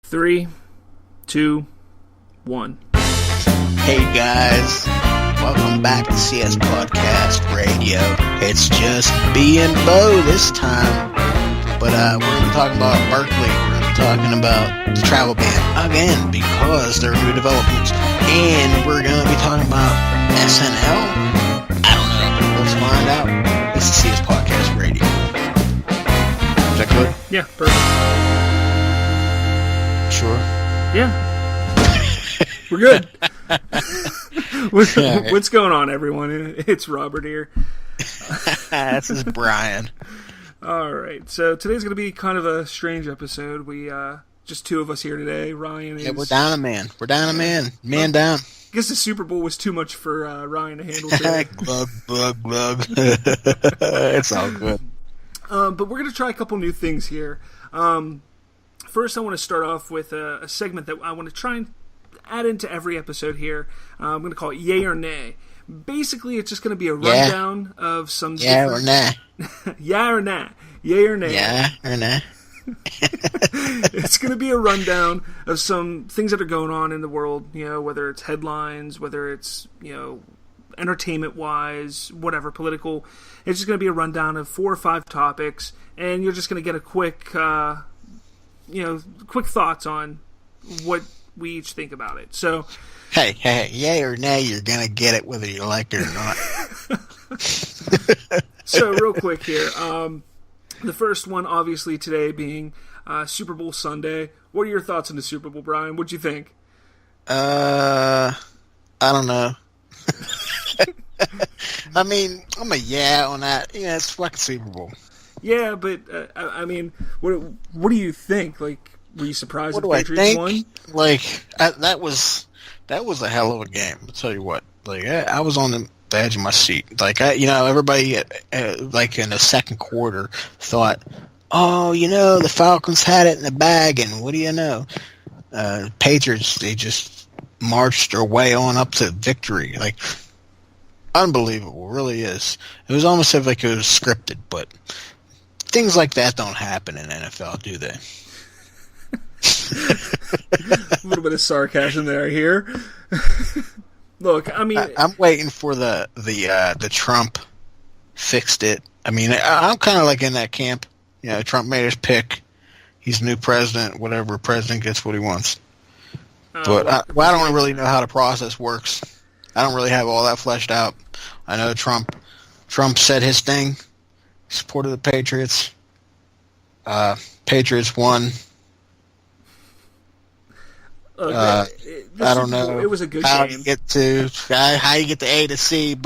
3, 2, 1. Hey guys, welcome back to CS Podcast Radio. It's just B and Bo this time, but we're going to be talking about Berkeley. We're going to be talking about the travel ban again because there are new developments, and we're going to be talking about SNL. I don't know. Let's find out. This is CS Podcast Radio. Is that good? Yeah, perfect. Sure. Yeah. We're good. What's going on, everyone? It's Robert here. This is Brian. All right. So today's going to be kind of a strange episode. We just two of us here today. Ryan is... Yeah, we're down a man. Man down. I guess the Super Bowl was too much for Ryan to handle today. Glug, glug, glug. It's all good. But we're going to try a couple new things here. First, I want to start off with a segment that I want to try and add into every episode here. I'm going to call it Yay or Nay. Basically, it's just going to be a rundown of some... Yeah or nah. Yeah or nah. Yay or nay. Yeah or nah. It's going to be a rundown of some things that are going on in the world, whether it's headlines, whether it's, entertainment-wise, whatever, political. It's just going to be a rundown of 4 or 5 topics, and you're just going to get a quick thoughts on what we each think about it. So, hey, yay or nay, you're gonna get it whether you like it or not. So, real quick here, the first one, obviously, today being Super Bowl Sunday. What are your thoughts on the Super Bowl, Brian? What'd you think? I don't know. I mean, I'm a yeah on that. Yeah, it's fucking Super Bowl. Yeah, but I mean, what do you think? Like, were you surprised that the Patriots won? Like, that was a hell of a game. I'll tell you what. Like, I was on the edge of my seat. Like, everybody, like in the second quarter, thought, oh, the Falcons had it in the bag, and what do you know? Patriots, they just marched their way on up to victory. Like, unbelievable, really is. It was almost as if it was scripted, but things like that don't happen in NFL, do they? A little bit of sarcasm there here. Look, I mean, I'm waiting for the Trump fixed it. I mean, I'm kind of like in that camp. Trump made his pick. He's the new president. Whatever president gets what he wants. But I don't really know how the process works. I don't really have all that fleshed out. I know Trump said his thing. Supported the Patriots. Patriots won. I don't know. It was a good how game. You get the A to C,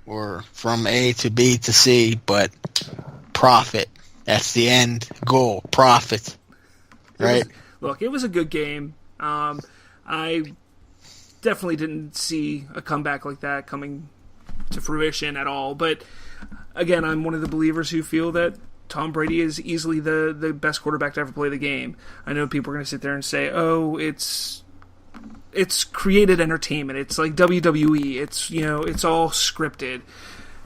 or from A to B to C, but profit. That's the end goal. Profit. Right? It was a good game. I definitely didn't see a comeback like that coming to fruition at all. But again, I'm one of the believers who feel that Tom Brady is easily the best quarterback to ever play the game. I know people are going to sit there and say, "Oh, it's created entertainment. It's like WWE. It's all scripted."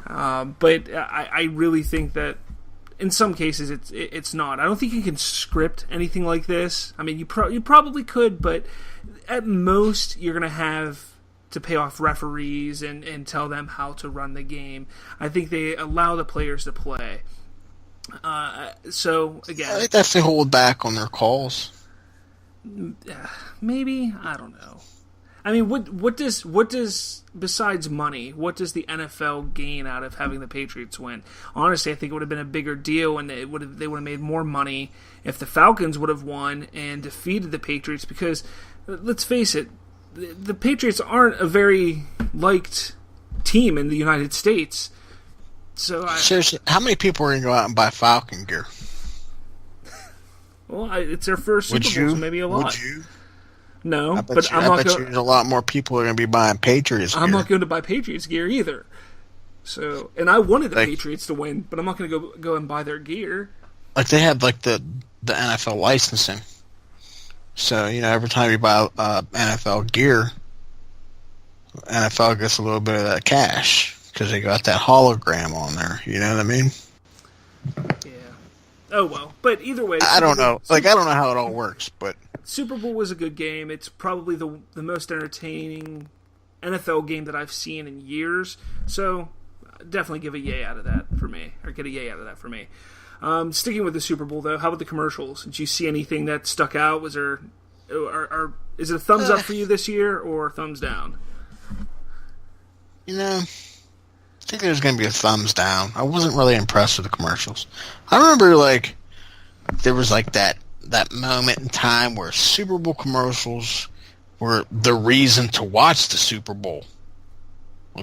But I really think that in some cases it's not. I don't think you can script anything like this. I mean, you probably could, but at most you're going to have to pay off referees and tell them how to run the game. I think they allow the players to play. So again, I think that's to hold back on their calls. Maybe, I don't know. I mean, what does besides money? What does the NFL gain out of having the Patriots win? Honestly, I think it would have been a bigger deal, and they would have made more money if the Falcons would have won and defeated the Patriots. Because let's face it, the Patriots aren't a very liked team in the United States. So seriously, how many people are going to go out and buy Falcon gear? Well, it's their first Super Bowl, so maybe a lot. Would you? No, I bet there's a lot more people are going to be buying Patriots gear. I'm not going to buy Patriots gear either. So, and I wanted the Patriots to win, but I'm not going to go and buy their gear. Like they have like the NFL licensing. So, every time you buy NFL gear, NFL gets a little bit of that cash because they got that hologram on there. You know what I mean? Yeah. Oh well, but either way, I don't know. I don't know how it all works, but Super Bowl was a good game. It's probably the most entertaining NFL game that I've seen in years. So definitely give a yay out of that for me, or get a yay out of that for me. Sticking with the Super Bowl though, how about the commercials? Did you see anything that stuck out? Was there, is it a thumbs up for you this year or thumbs down? I think there's going to be a thumbs down. I wasn't really impressed with the commercials. I remember, there was, that moment in time where Super Bowl commercials were the reason to watch the Super Bowl.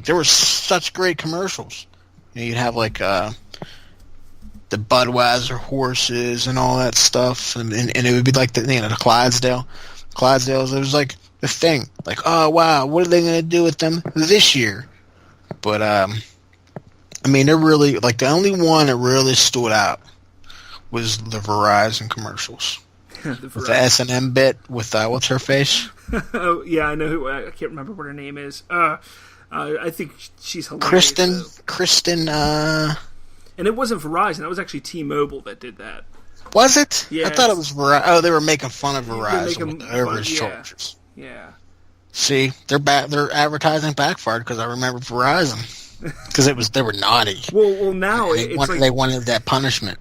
There were such great commercials. You'd have, the Budweiser horses and all that stuff, and it would be the Clydesdales. It was, the thing. Oh, wow, what are they going to do with them this year? But, they're really, the only one that really stood out was the Verizon commercials. With the S&M bit with, what's her face? Oh, yeah, I know I can't remember what her name is. I think she's hilarious. Kristen, And it wasn't Verizon, that was actually T-Mobile that did that. Was it? Yeah. I thought it was Verizon. Oh, they were making fun of Verizon with the overage charges. Yeah. See, their advertising backfired because I remember Verizon. Because they were naughty. Well, now they wanted that punishment.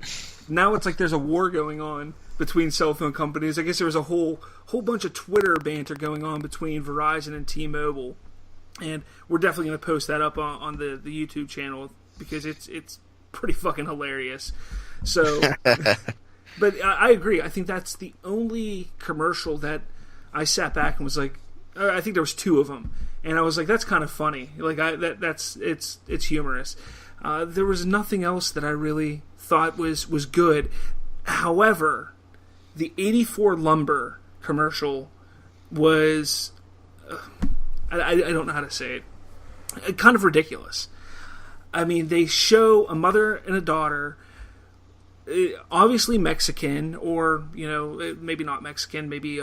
Now it's like there's a war going on between cell phone companies. I guess there was a whole bunch of Twitter banter going on between Verizon and T-Mobile, and we're definitely going to post that up on the YouTube channel because it's pretty fucking hilarious. So, but I agree. I think that's the only commercial that I sat back and was like, I think there was two of them. And I was like, that's kind of funny. It's humorous. There was nothing else that I really thought was good. However, the 84 Lumber commercial was, I don't know how to say it, kind of ridiculous. I mean, they show a mother and a daughter, obviously Mexican, or, maybe not Mexican, maybe,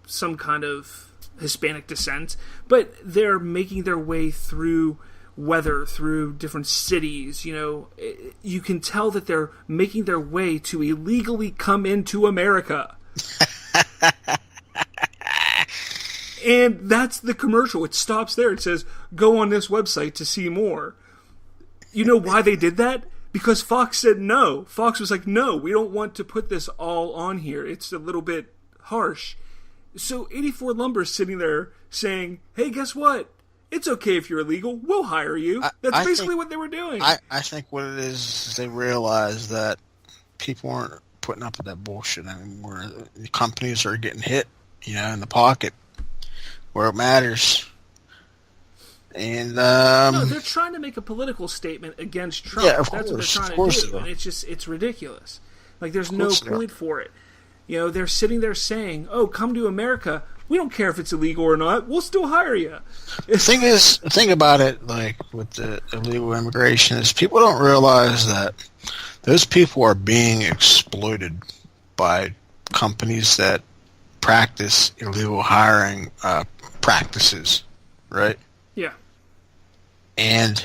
some kind of Hispanic descent, but they're making their way through weather, through different cities. You can tell that they're making their way to illegally come into America. And that's the commercial. It stops there. It says, go on this website to see more. You know why they did that? Because Fox said no. Fox was like, no, we don't want to put this all on here. It's a little bit harsh. So 84 Lumber's sitting there saying, hey, guess what? It's okay if you're illegal. We'll hire you. That's basically what they were doing. I think what it is they realize that people aren't putting up with that bullshit anymore. The companies are getting hit, in the pocket where it matters. And no, they're trying to make a political statement against Trump. Yeah, That's what they're trying to do. And it's ridiculous. There's no point for it. They're sitting there saying, oh, come to America. We don't care if it's illegal or not. We'll still hire you. The thing about it, with the illegal immigration, is people don't realize that those people are being exploited by companies that practice illegal hiring practices, right? Yeah. And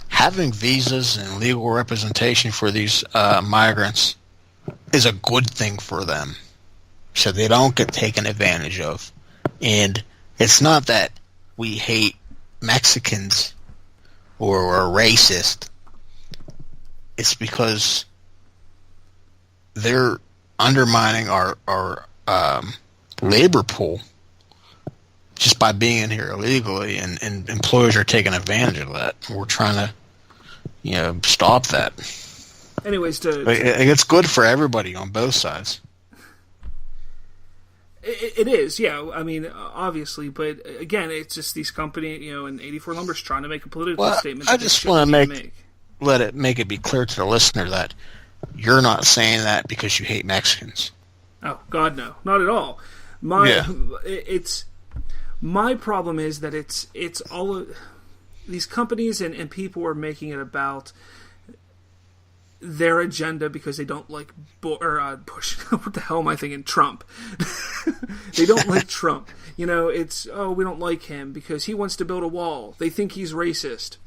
having visas and legal representation for these migrants is a good thing for them, so they don't get taken advantage of. And it's not that we hate Mexicans or are racist. It's because they're undermining our labor pool just by being in here illegally, and employers are taking advantage of that. We're trying to, stop that. Anyways, it's good for everybody on both sides. It is, yeah. I mean, obviously, but again, it's just these companies, and 84 Lumber's trying to make a political statement. I just want to make it be clear to the listener that you're not saying that because you hate Mexicans. Oh God, no, not at all. My problem is that it's all of these companies and people are making it about their agenda because they don't like Bush. What the hell am I thinking? Trump. They don't like Trump. It's, we don't like him because he wants to build a wall. They think he's racist.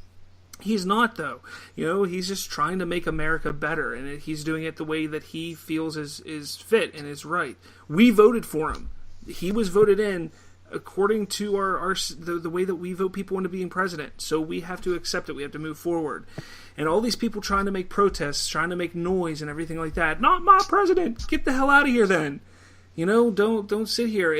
He's not, though. He's just trying to make America better, and he's doing it the way that he feels is fit and is right. We voted for him. He was voted in according to the way that we vote people into being president. So we have to accept it. We have to move forward. And all these people trying to make protests, trying to make noise and everything like that. Not my president. Get the hell out of here then. Don't sit here.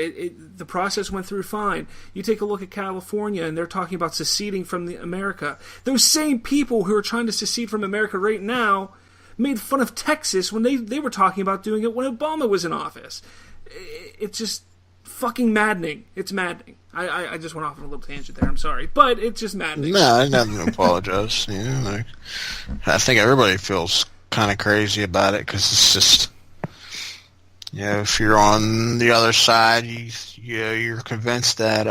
The process went through fine. You take a look at California, and they're talking about seceding from America. Those same people who are trying to secede from America right now made fun of Texas when they were talking about doing it when Obama was in office. It's just fucking maddening. It's maddening. I just went off on a little tangent there. I'm sorry, but it's just maddening. No, I nothing to apologize. I think everybody feels kind of crazy about it because it's just. If you're on the other side, you're convinced that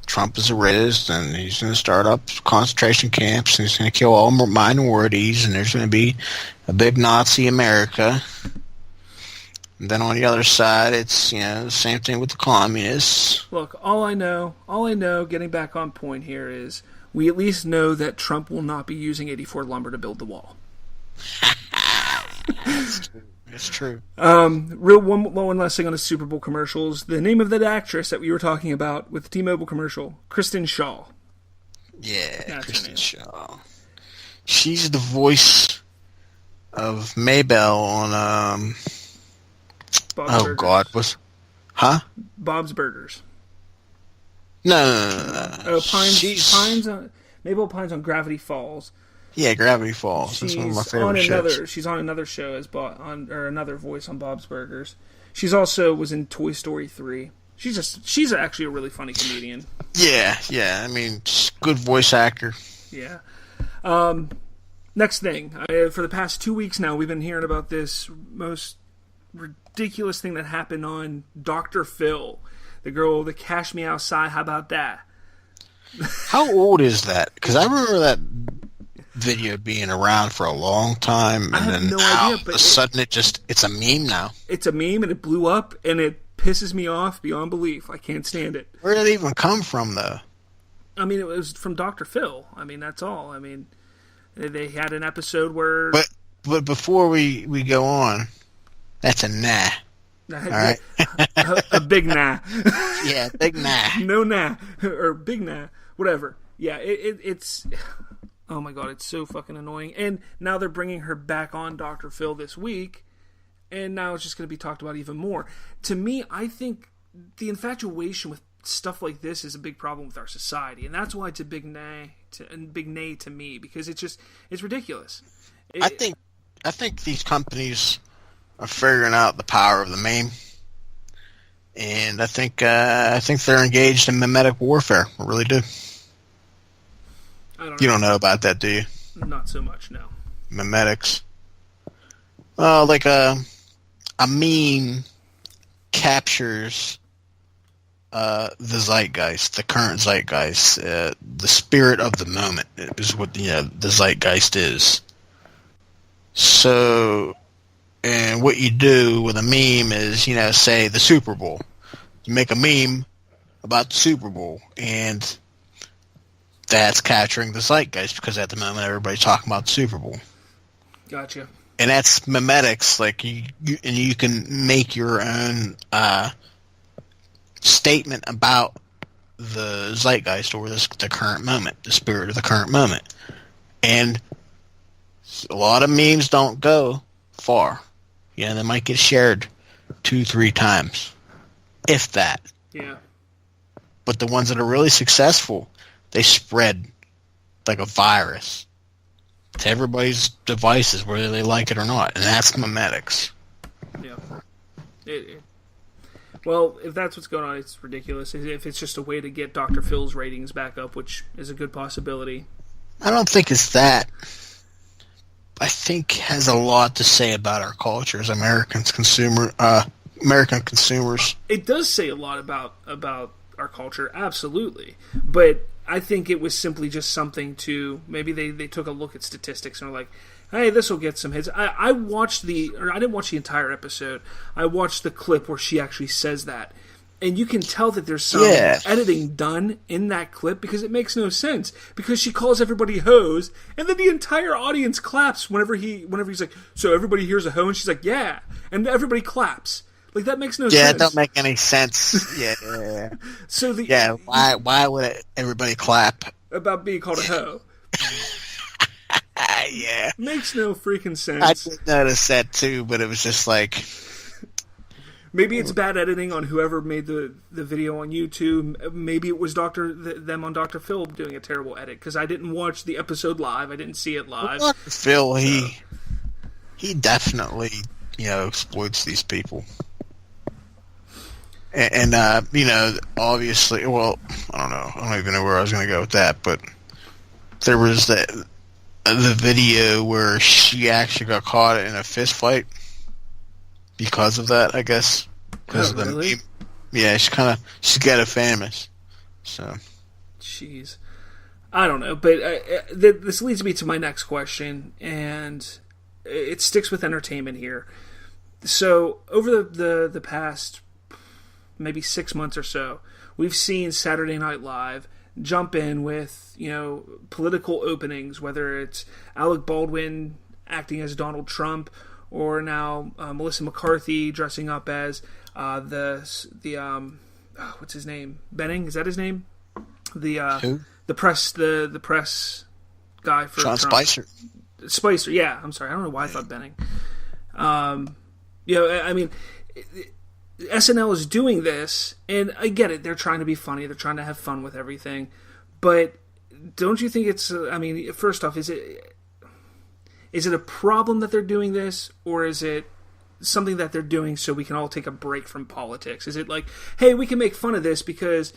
Trump is a racist and he's going to start up concentration camps and he's going to kill all minorities and there's going to be a big Nazi America. And then on the other side, it's the same thing with the communists. Look, all I know, getting back on point here is we at least know that Trump will not be using 84 lumber to build the wall. It's true. One last thing on the Super Bowl commercials. The name of that actress that we were talking about with the T-Mobile commercial, Kristen Shaw. Yeah, that's Kristen Shaw. She's the voice of Maybelle on Bob's Burgers. God, Bob's Burgers. No. Mabel Pines on Gravity Falls. Yeah, Gravity Falls. That's one of my favorite shows. She's on another show another voice on Bob's Burgers. She's also was in Toy Story 3. She's actually a really funny comedian. Yeah. I mean, good voice actor. Yeah. Next thing, for the past 2 weeks now, we've been hearing about this most ridiculous thing that happened on Dr. Phil, the girl that cashed me outside. How about that? How old is that? Because I remember that video being around for a long time, and I have then no idea, but all of a sudden it's a meme now. It's a meme, and it blew up, and it pisses me off beyond belief. I can't stand it. Where did it even come from, though? I mean, it was from Dr. Phil. I mean, that's all. I mean, they had an episode where... But before we go on, that's a nah. All right? a big nah. Yeah, big nah. No nah. Or big nah. Whatever. Yeah, it's... Oh my god, it's so fucking annoying. And now they're bringing her back on Dr. Phil this week, and now it's just going to be talked about even more. To me, I think the infatuation with stuff like this is a big problem with our society, and that's why it's a big nay to me, because it's ridiculous. I think these companies are figuring out the power of the meme, and I think they're engaged in mimetic warfare. I really do. You don't know about that, do you? Not so much, no. Mimetics. Well, like a meme captures the zeitgeist, the current zeitgeist, the spirit of the moment is what the zeitgeist is. So, and what you do with a meme is, say the Super Bowl. You make a meme about the Super Bowl, and that's capturing the zeitgeist because at the moment everybody's talking about the Super Bowl. Gotcha. And that's mimetics. Like you can make your own statement about the zeitgeist or the current moment, the spirit of the current moment. And a lot of memes don't go far. They might get shared 2-3 times, if that. Yeah. But the ones that are really successful, they spread like a virus to everybody's devices, whether they like it or not, and that's mimetics. Yeah. Well, if that's what's going on, it's ridiculous. If it's just a way to get Dr. Phil's ratings back up, which is a good possibility. I don't think it's that. I think it has a lot to say about our culture as American consumers. It does say a lot about our culture, absolutely. But I think it was simply just something to, maybe they took a look at statistics and were like, hey, this will get some hits. I didn't watch the entire episode. I watched the clip where she actually says that. And you can tell that there's some editing done in that clip because it makes no sense. Because she calls everybody hoes, and then the entire audience claps whenever he's like, so everybody hears a hoe, and she's like, yeah, and everybody claps. Like, that makes no sense. Yeah, it don't make any sense. Yeah. So why would everybody clap about being called a hoe? Yeah, makes no freaking sense. I did notice that too, but it was just like. Maybe it's bad editing on whoever made the video on YouTube. Maybe it was them on Dr. Phil doing a terrible edit, because I didn't watch the episode live. I didn't see it live. Well, Dr. Phil, he definitely exploits these people, and obviously, well, I don't know. I don't even know where I was going to go with that, but there was the video where she actually got caught in a fist fight. Because of that, I guess. Because of the really? meme. Yeah, she's got it famous. So. Jeez. I don't know, but this leads me to my next question, and it sticks with entertainment here. So, over the past maybe 6 months or so, we've seen Saturday Night Live jump in with, political openings, whether it's Alec Baldwin acting as Donald Trump, or now Melissa McCarthy dressing up as what's his name? Benning, is that his name? Who? The press guy for Sean Trump. Spicer, yeah. I'm sorry, I don't know why I thought Benning. I mean, SNL is doing this, and I get it. They're trying to be funny. They're trying to have fun with everything, but don't you think it's? I mean, first off, is it a problem that they're doing this, or is it something that they're doing so we can all take a break from politics? Is it like, hey, we can make fun of this because,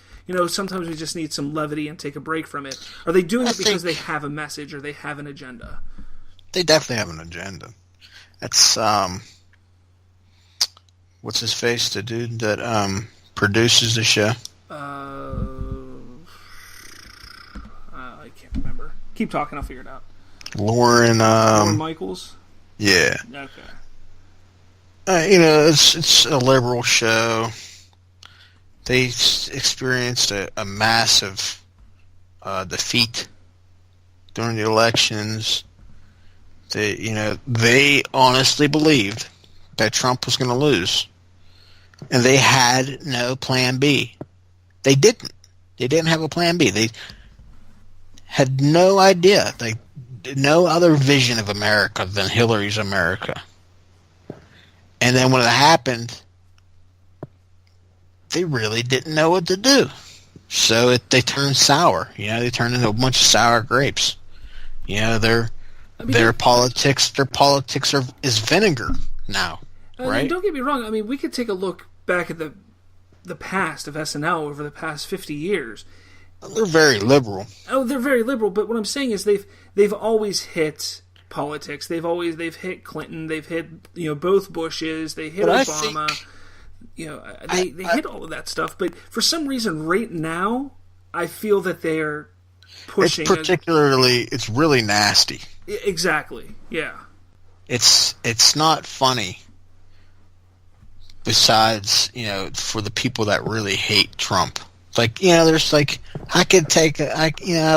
sometimes we just need some levity and take a break from it? Are they doing it because they have a message or they have an agenda? They definitely have an agenda. That's, what's his face? The dude that produces the show? I can't remember. Keep talking, I'll figure it out. Lauren Michaels? Yeah. Okay. It's a liberal show. They experienced a massive defeat during the elections. They honestly believed that Trump was going to lose, and they had no plan B. They didn't. They didn't have a plan B. They had no idea. No other vision of America than Hillary's America. And then when it happened, they really didn't know what to do. So they turned sour. They turned into a bunch of sour grapes. Their politics is vinegar now, right? Don't get me wrong. I mean, we could take a look back at the past of SNL over the past 50 years. They're very liberal. Oh, they're very liberal, but what I'm saying is they've always hit politics. They've hit Clinton. They've hit both Bushes. They hit Obama. They hit all of that stuff. But for some reason, right now, I feel that they are pushing. It's really nasty. Exactly. Yeah. It's not funny. Besides, for the people that really hate Trump. There's I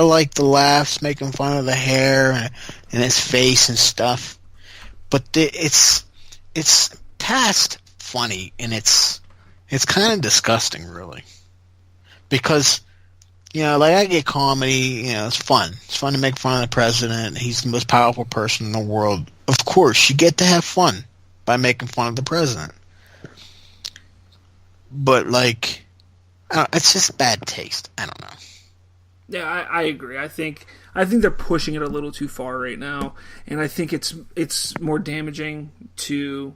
like the laughs, making fun of the hair and his face and stuff, but it's past funny, and it's kind of disgusting, really, because I get comedy, it's fun. It's fun to make fun of the president. He's the most powerful person in the world. Of course, you get to have fun by making fun of the president, but it's just bad taste. I don't know. Yeah, I agree. I think they're pushing it a little too far right now, and I think it's more damaging to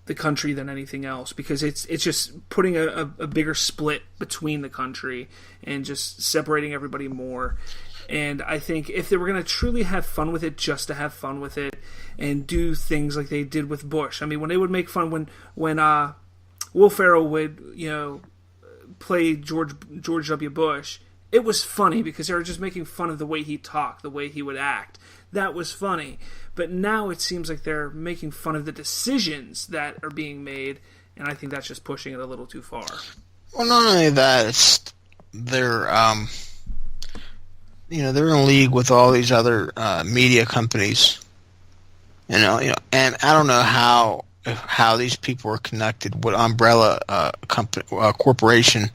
the country than anything else, because it's just putting a bigger split between the country and just separating everybody more. And I think if they were going to truly have fun with it, just to have fun with it, and do things like they did with Bush. I mean, when they would make fun when Will Ferrell would play George W. Bush, it was funny because they were just making fun of the way he talked, the way he would act. That was funny. But now it seems like they're making fun of the decisions that are being made, and I think that's just pushing it a little too far. Well, not only that, it's they're they're in league with all these other media companies. And I don't know how these people are connected, what umbrella corporation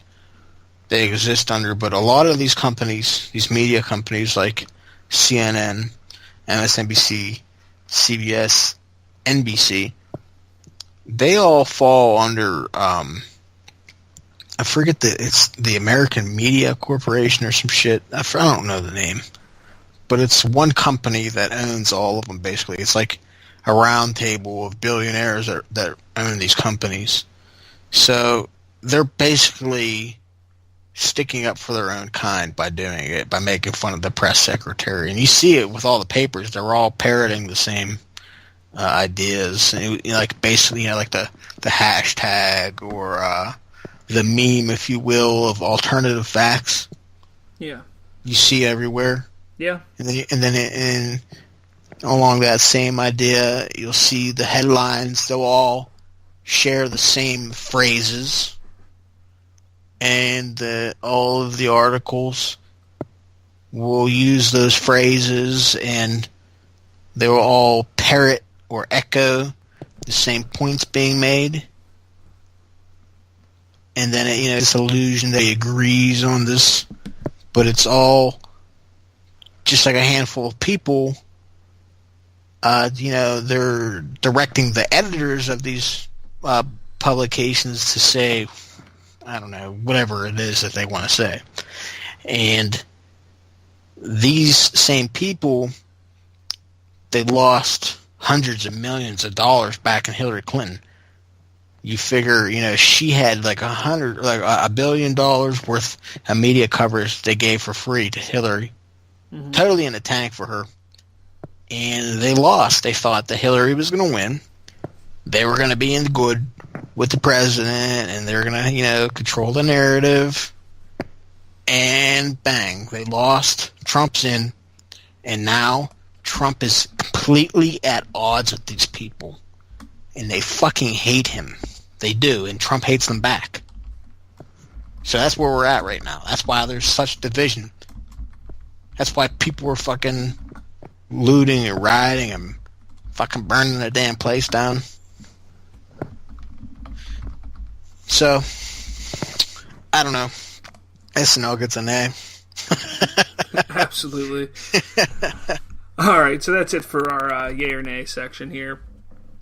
they exist under, but a lot of these companies, these media companies like CNN, MSNBC, CBS, NBC, they all fall under I forget it's the American Media Corporation or some shit. I don't know the name, but it's one company that owns all of them. Basically, it's like a round table of billionaires that own these companies. So they're basically sticking up for their own kind by doing it, by making fun of the press secretary. And you see it with all the papers; they're all parroting the same ideas, and, like basically, like the hashtag or the meme, if you will, of alternative facts. Yeah, you see everywhere. Yeah, and then along that same idea, you'll see the headlines. They'll all share the same phrases, and all of the articles will use those phrases, and they will all parrot or echo the same points being made. And then this illusion that he agrees on this, but it's all just like a handful of people. They're directing the editors of these publications to say, I don't know, whatever it is that they want to say. And these same people, they lost hundreds of millions of dollars back in Hillary Clinton. You figure, she had like $1 billion worth of media coverage they gave for free to Hillary. Mm-hmm. Totally in the tank for her. And they lost. They thought that Hillary was going to win. They were going to be in the good with the president, and they were going to, control the narrative. And bang, they lost. Trump's in. And now Trump is completely at odds with these people. And they fucking hate him. They do, and Trump hates them back. So that's where we're at right now. That's why there's such division. That's why people are fucking looting and rioting and fucking burning the damn place down. So, I don't know. SNL gets an A. Absolutely. All right, so that's it for our yay or nay section here.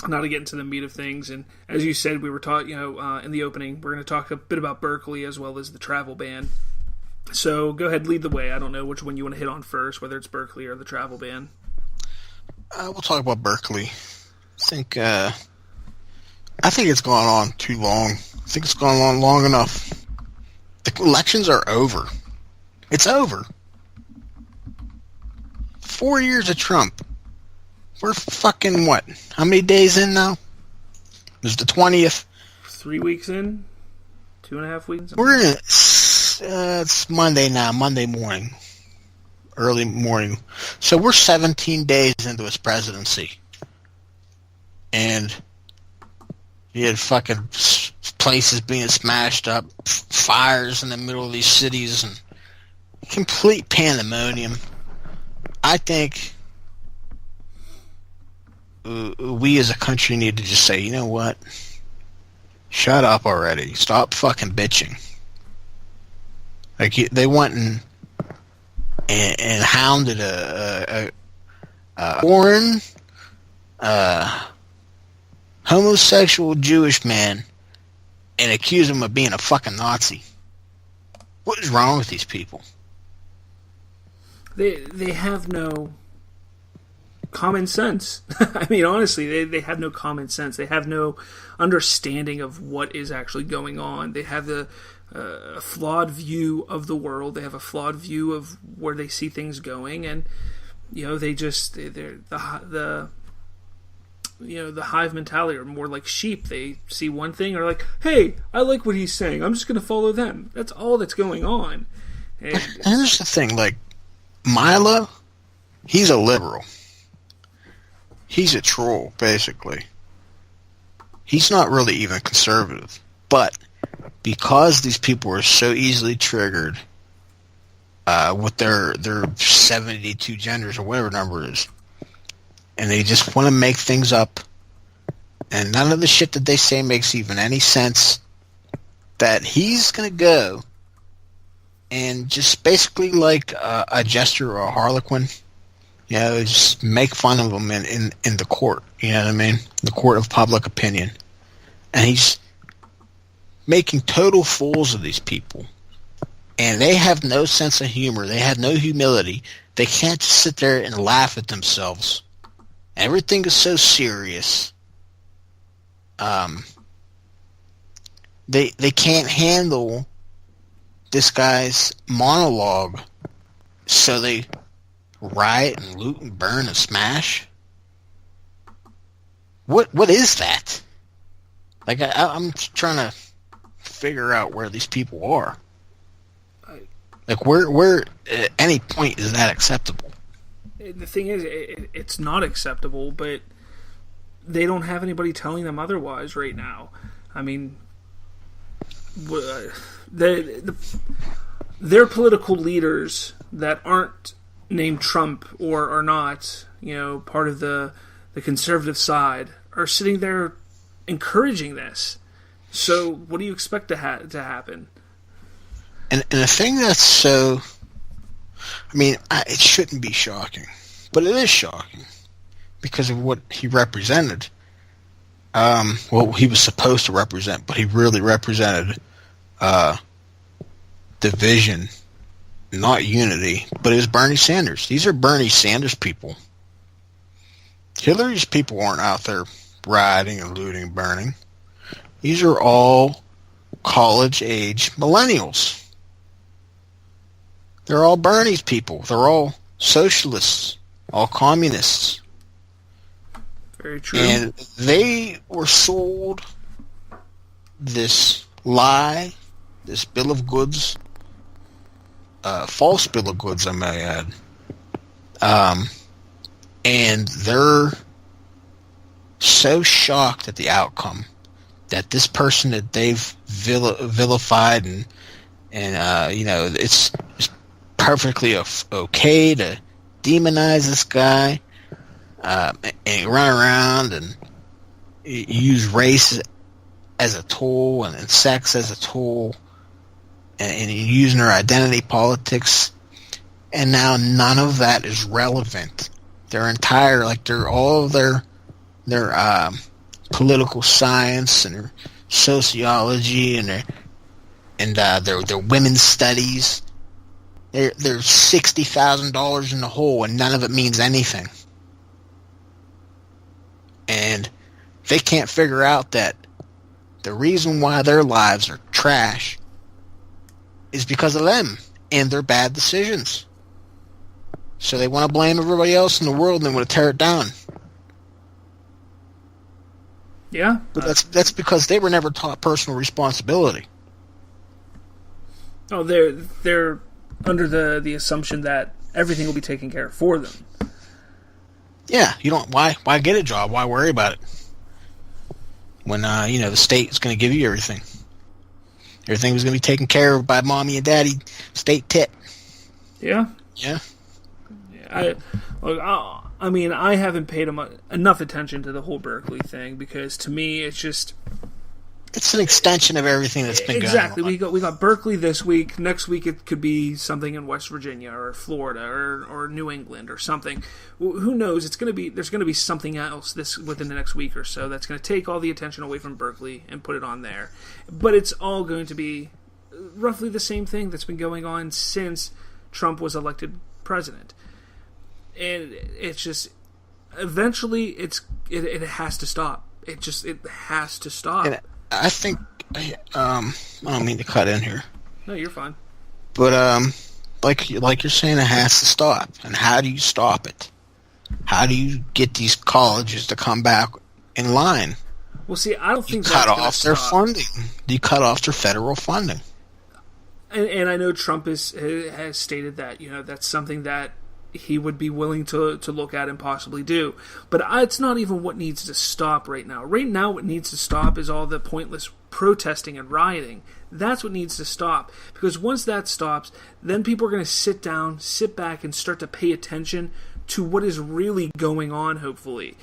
Now to get into the meat of things, and as you said, we were taught, in the opening, we're going to talk a bit about Berkeley as well as the travel ban. So go ahead, lead the way. I don't know which one you want to hit on first, whether it's Berkeley or the travel ban. We'll talk about Berkeley. I think it's gone on too long. I think it's gone on long enough. The elections are over. It's over. 4 years of Trump. We're fucking what? How many days in now? It was the 20th. 3 weeks in? 2.5 weeks? We're in it's Monday now, Monday morning. Early morning. So we're 17 days into his presidency. And he had fucking places being smashed up, fires in the middle of these cities, and complete pandemonium. I think we as a country need to just say, you know what? Shut up already. Stop fucking bitching. Like, they went and hounded a foreign, homosexual Jewish man and accused him of being a fucking Nazi. What is wrong with these people? They have no common sense. I mean, honestly, they have no common sense. They have no understanding of what is actually going on. They have a flawed view of the world. They have a flawed view of where they see things going, and they're the hive mentality, or more like sheep. They see one thing, or like, hey, I like what he's saying, I'm just going to follow them. That's all that's going on. And here's the thing, like, Milo, he's a liberal. He's a troll, basically. He's not really even conservative. But because these people are so easily triggered with their 72 genders or whatever number it is, and they just want to make things up, and none of the shit that they say makes even any sense, that he's going to go and just basically like a jester or a harlequin, just make fun of them in the court, you know what I mean? The court of public opinion. And he's making total fools of these people. And they have no sense of humor. They have no humility. They can't just sit there and laugh at themselves. Everything is so serious. They can't handle this guy's monologue, so they riot and loot and burn and smash. What is that? Like I'm trying to figure out where these people are. Like where at any point is that acceptable? The thing is, it's not acceptable, but they don't have anybody telling them otherwise right now. I mean, their political leaders that aren't named Trump or are not, part of the conservative side are sitting there encouraging this. So what do you expect to happen? And the thing that's so, it shouldn't be shocking, but it is shocking because of what he represented. He was supposed to represent, but he really represented division, not unity. But it was Bernie Sanders. These are Bernie Sanders people. Hillary's people aren't out there rioting and looting and burning. These are all college-age millennials. They're all Bernie's people. They're all socialists, all communists. Very true. And they were sold this lie, this bill of goods, false bill of goods, I may add. And they're so shocked at the outcome that this person that they've vilified and it's perfectly okay to demonize this guy and run around and use race as a tool and sex as a tool and using their identity politics, and now none of that is relevant. Their entire, all of their political science and their sociology and their women's studies, they're $60,000 in the hole, and none of it means anything. And they can't figure out that the reason why their lives are trash is because of them and their bad decisions. So they want to blame everybody else in the world and they want to tear it down. Yeah. But that's because they were never taught personal responsibility. Oh, they're under the assumption that everything will be taken care of for them. Yeah, you don't. Why get a job? Why worry about it? When the state is going to give you everything. Everything was going to be taken care of by mommy and daddy, state tit. Yeah. Yeah. I haven't paid enough attention to the whole Berkeley thing because to me it's an extension of everything that's been going on. Exactly. We got Berkeley this week. Next week it could be something in West Virginia or Florida or New England or something. Who knows? There's going to be something else within the next week or so that's going to take all the attention away from Berkeley and put it on there. But it's all going to be roughly the same thing that's been going on since Trump was elected president. And it's just eventually it has to stop. It has to stop. And I think I don't mean to cut in here. No, you're fine. But like you're saying, it has to stop. And how do you stop it? How do you get these colleges to come back in line? Well, see, I don't think you cut off their funding. You cut off their federal funding. And I know Trump has stated that that's something that he would be willing to look at and possibly do. But it's not even what needs to stop right now. Right now what needs to stop is all the pointless protesting and rioting. That's what needs to stop. Because once that stops, then people are going to sit back, and start to pay attention to what is really going on, hopefully.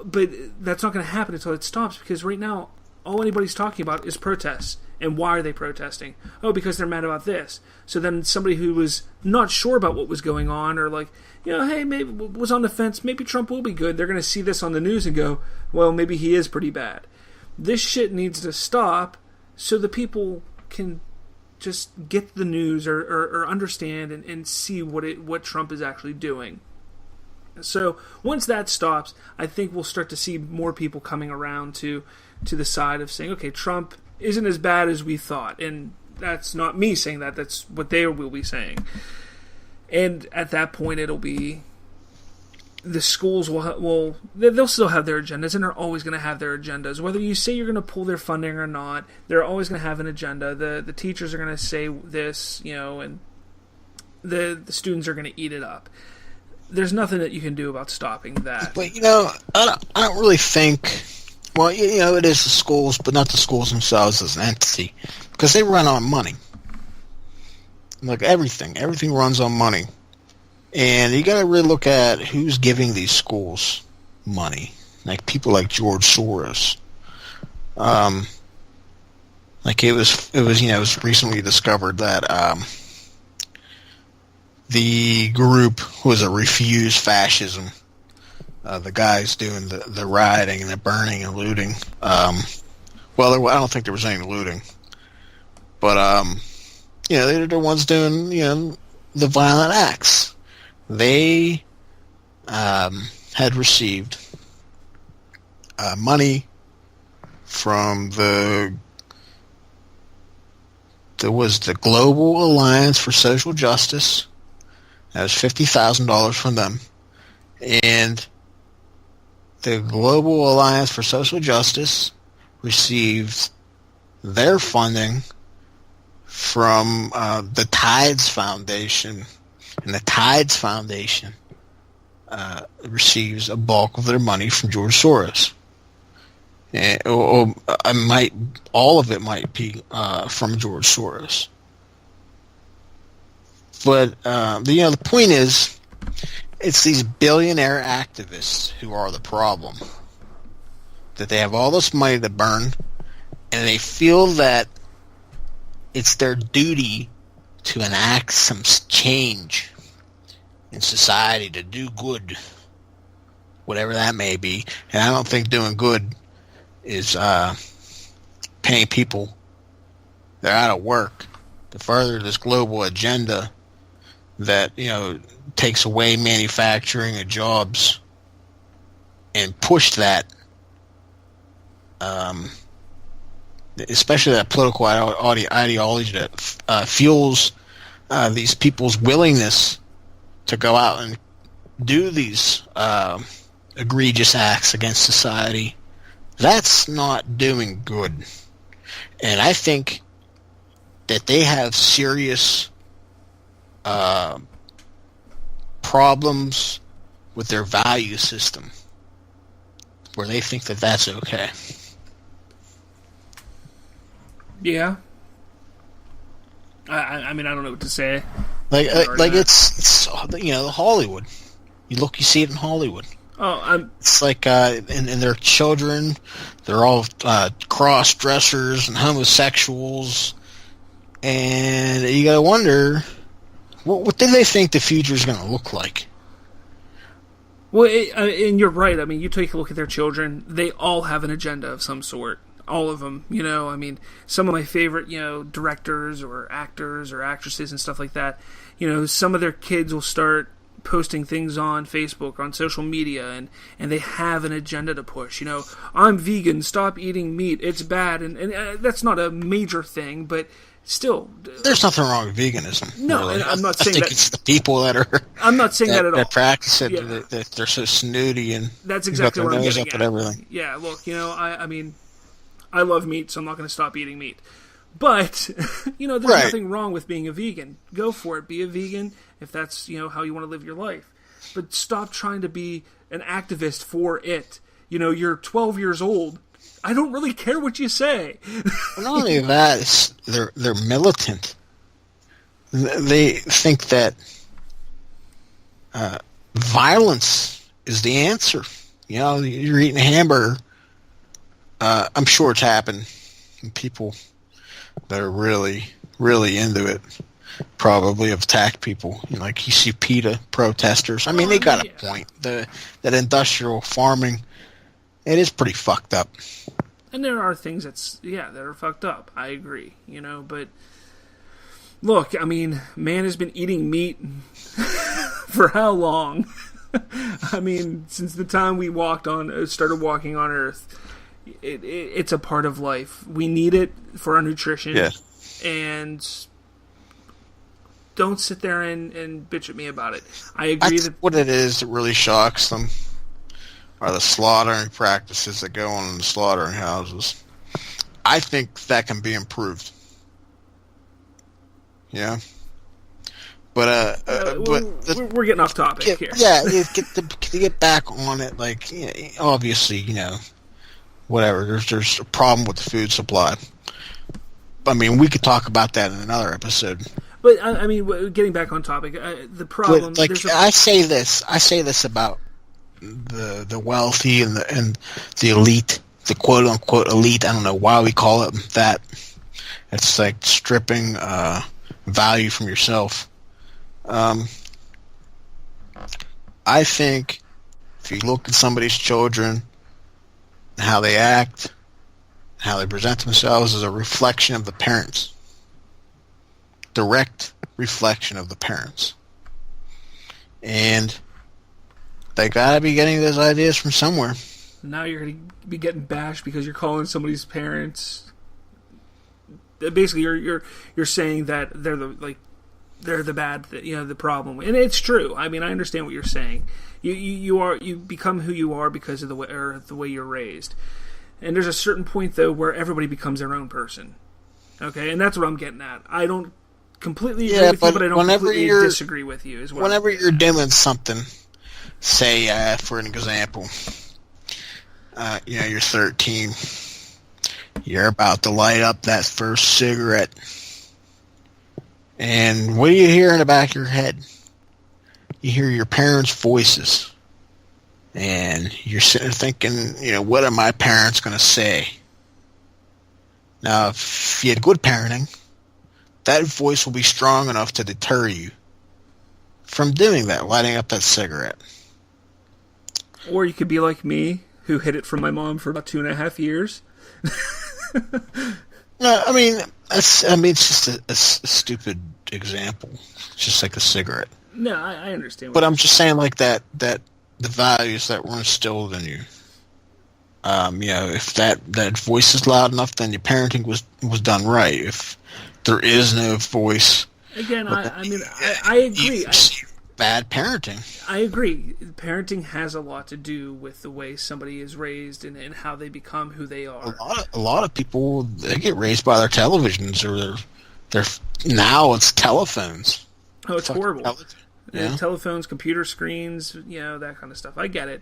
But that's not going to happen until it stops, because right now, all anybody's talking about is protests. And why are they protesting? Oh, because they're mad about this. So then somebody who was not sure about what was going on, or like, hey, maybe was on the fence, maybe Trump will be good, they're going to see this on the news and go, well, maybe he is pretty bad. This shit needs to stop so the people can just get the news or understand and see what Trump is actually doing. So once that stops, I think we'll start to see more people coming around to the side of saying, okay, Trump isn't as bad as we thought. And that's not me saying that. That's what they will be saying. And at that point, it'll be the schools they'll still have their agendas, and they're always going to have their agendas. Whether you say you're going to pull their funding or not, they're always going to have an agenda. The teachers are going to say this, and the students are going to eat it up. There's nothing that you can do about stopping that. But, I don't really think... Well, it is the schools, but not the schools themselves as an entity, because they run on money. Like everything runs on money, and you got to really look at who's giving these schools money. Like people like George Soros. Like it was recently discovered that the group was a Refuse Fascism. The guys doing the rioting and the burning and looting. I don't think there was any looting. But, they're the ones doing, the violent acts. They had received money from the Global Alliance for Social Justice. That was $50,000 from them. And the Global Alliance for Social Justice received their funding from the Tides Foundation, and the Tides Foundation receives a bulk of their money from George Soros. All of it might be from George Soros. But the point is, it's these billionaire activists who are the problem. That they have all this money to burn, and they feel that it's their duty to enact some change in society, to do good, whatever that may be. And I don't think doing good is paying people that are out of work to further this global agenda that, takes away manufacturing and jobs and push that, especially that political ideology that fuels these people's willingness to go out and do these egregious acts against society. That's not doing good. And I think that they have serious problems with their value system, where they think that that's okay. Yeah. I mean, I don't know what to say. It's Hollywood. You see it in Hollywood. It's like and their children, they're all cross-dressers and homosexuals, and you gotta wonder, what do they think the future is going to look like? Well, and you're right. I mean, you take a look at their children; they all have an agenda of some sort. All of them, I mean, some of my favorite, directors or actors or actresses and stuff like that, some of their kids will start posting things on Facebook, on social media, and they have an agenda to push. I'm vegan, stop eating meat, it's bad, and that's not a major thing, but still, there's nothing wrong with veganism. No, really. I'm not saying that. I think it's the people that are. I'm not saying that at all. That practice it, that they're so snooty and that's exactly what I'm getting at. Everything. Yeah, look, I mean, I love meat, so I'm not going to stop eating meat. But, there's Right. nothing wrong with being a vegan. Go for it. Be a vegan if that's, how you want to live your life. But stop trying to be an activist for it. You're 12 years old. I don't really care what you say. Not only that, they're militant. They think that violence is the answer. You're eating a hamburger. I'm sure it's happened. And people that are really, really into it probably have attacked people. Like you see PETA protesters. I mean, they got a point. That industrial farming, it is pretty fucked up. And there are things that are fucked up. I agree, but look, I mean, man has been eating meat for how long? I mean, since the time we started walking on Earth, it's a part of life. We need it for our nutrition. Yeah. And don't sit there and bitch at me about it. I agree that what it is that really shocks them are the slaughtering practices that go on in the slaughtering houses. I think that can be improved. Yeah. But we're getting off topic here. Yeah, to get back on it, like obviously, whatever. There's a problem with the food supply. I mean, we could talk about that in another episode. But I mean, getting back on topic, the problem. I say this about the wealthy and the elite, the quote unquote elite. I don't know why we call it that. It's like stripping value from yourself. I think if you look at somebody's children and how they act, how they present themselves, is a reflection of the parents. Direct reflection of the parents. And they gotta be getting those ideas from somewhere. Now you're going to be getting bashed because you're calling somebody's parents. Basically, you're saying that they're the bad, the problem, and it's true. I mean, I understand what you're saying. You become who you are because of the way you're raised, and there's a certain point though where everybody becomes their own person. Okay, and that's what I'm getting at. I don't completely agree with you, but I don't completely disagree with you as well. Whenever you're doing something, say for an example, you're 13. You're about to light up that first cigarette. And what do you hear in the back of your head? You hear your parents' voices. And you're sitting there thinking, what are my parents going to say? Now, if you had good parenting, that voice will be strong enough to deter you from doing that, lighting up that cigarette. Or you could be like me, who hid it from my mom for about 2.5 years. No, I mean, it's just a stupid example. It's just like a cigarette. No, I understand. But I'm just saying, like that the values that were instilled in you. If that voice is loud enough, then your parenting was done right. If there is no voice, again, I agree. Bad parenting. I agree. Parenting has a lot to do with the way somebody is raised and how they become who they are. A lot of people, they get raised by their televisions or their now it's telephones. Oh, it's horrible. Yeah. Telephones, computer screens, that kind of stuff. I get it.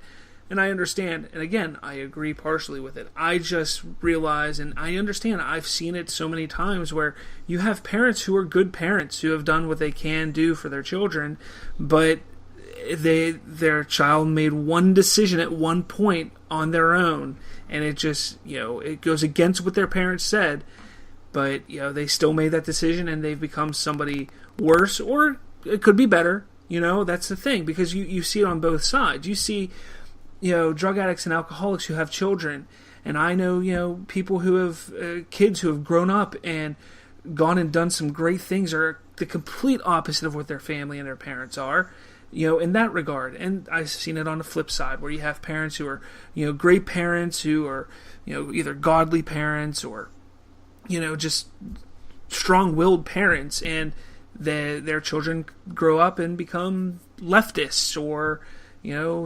And I understand. And again, I agree partially with it. I just realize and I understand. I've seen it so many times where you have parents who are good parents who have done what they can do for their children, but their child made one decision at one point on their own, and it just, it goes against what their parents said, but, they still made that decision and they've become somebody worse, or it could be better. That's the thing, because you see it on both sides. You see drug addicts and alcoholics who have children, and I know people who have kids who have grown up and gone and done some great things, are the complete opposite of what their family and their parents are, in that regard. And I've seen it on the flip side, where you have parents who are great parents, who are either godly parents or just strong-willed parents, and their children grow up and become leftists or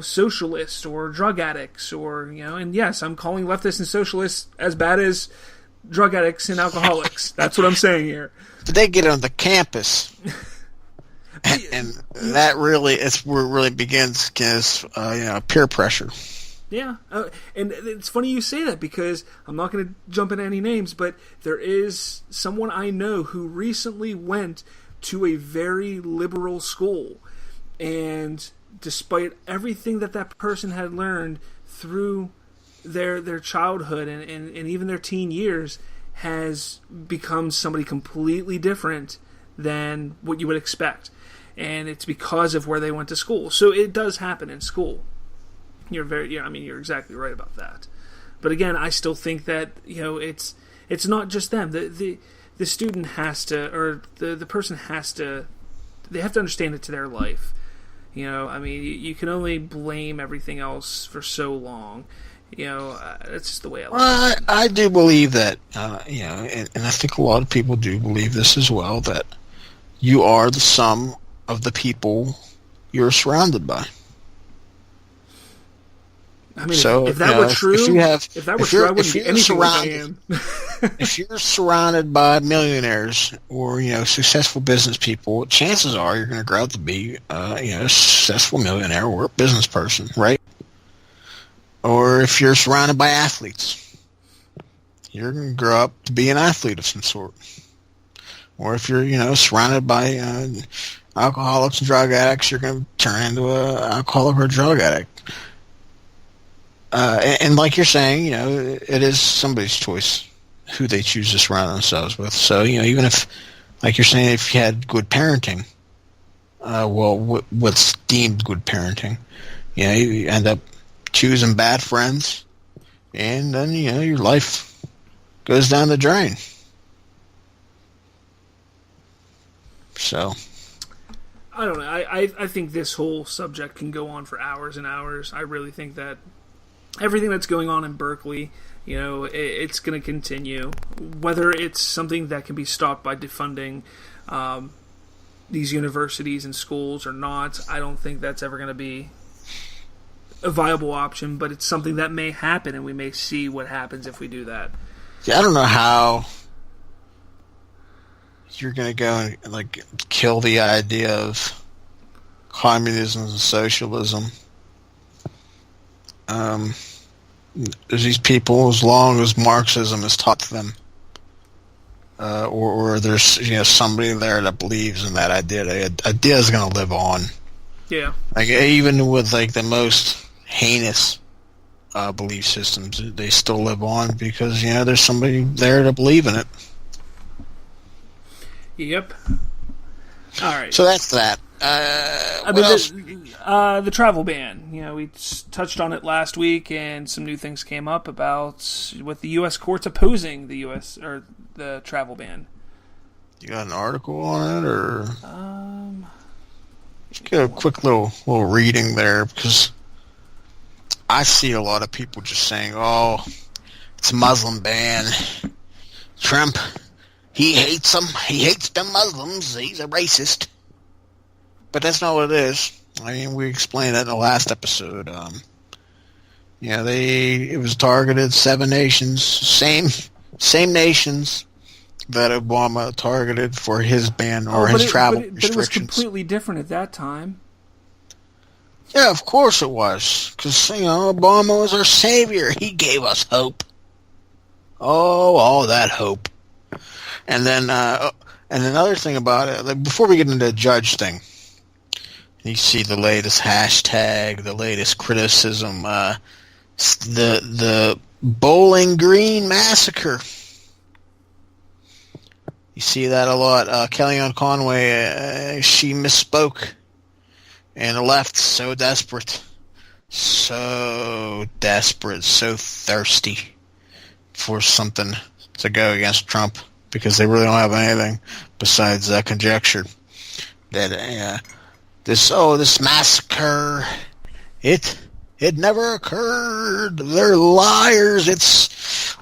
socialists or drug addicts, or and yes, I'm calling leftists and socialists as bad as drug addicts and alcoholics. That's what I'm saying here. But they get on the campus, and that really is where it really begins, because peer pressure. Yeah, and it's funny you say that, because I'm not going to jump into any names, but there is someone I know who recently went to a very liberal school, and despite everything that person had learned through their childhood and even their teen years, has become somebody completely different than what you would expect. And it's because of where they went to school. So it does happen in school. You're exactly right about that. But again, I still think that, it's not just them. The student has to, or the person has to, they have to understand it to their life. You can only blame everything else for so long. That's just the way I look at it. I do believe that, and I think a lot of people do believe this as well, that you are the sum of the people you're surrounded by. I mean, so, if that were true, I wouldn't be anything like I am. If you're surrounded by millionaires or successful business people, chances are you're going to grow up to be a successful millionaire or a business person, right? Or if you're surrounded by athletes, you're going to grow up to be an athlete of some sort. Or if you're surrounded by alcoholics and drug addicts, you're going to turn into an alcoholic or a drug addict. And like you're saying, it is somebody's choice who they choose to surround themselves with. So, even if, like you're saying, if you had good parenting, what's deemed good parenting, you end up choosing bad friends, and then, your life goes down the drain. So, I don't know. I think this whole subject can go on for hours and hours. I really think that everything that's going on in Berkeley, it's going to continue. Whether it's something that can be stopped by defunding these universities and schools or not, I don't think that's ever going to be a viable option, but it's something that may happen, and we may see what happens if we do that. Yeah, I don't know how you're going to go and kill the idea of communism and socialism. There's these people, as long as Marxism is taught to them, or there's somebody there that believes in that idea. The idea is going to live on. Yeah. Even with the most heinous belief systems, they still live on because there's somebody there to believe in it. Yep. All right. So that's that. The travel ban. We touched on it last week, and some new things came up about with the U.S. courts opposing the U.S. or the travel ban. You got an article on it, or just get a quick little reading there, because I see a lot of people just saying, "Oh, it's a Muslim ban. Trump, he hates them. He hates them Muslims. He's a racist." But that's not what it is. We explained that in the last episode. It was targeted 7 nations, same nations that Obama targeted for his ban or his travel restrictions. But it was completely different at that time. Yeah, of course it was, because Obama was our savior. He gave us hope. Oh, all that hope. And then another thing about it, before we get into the judge thing. You see the latest hashtag, the latest criticism, the Bowling Green massacre. You see that a lot. Kellyanne Conway, she misspoke, and the left so desperate, so thirsty for something to go against Trump, because they really don't have anything besides conjecture that. This massacre, it never occurred. They're liars. It's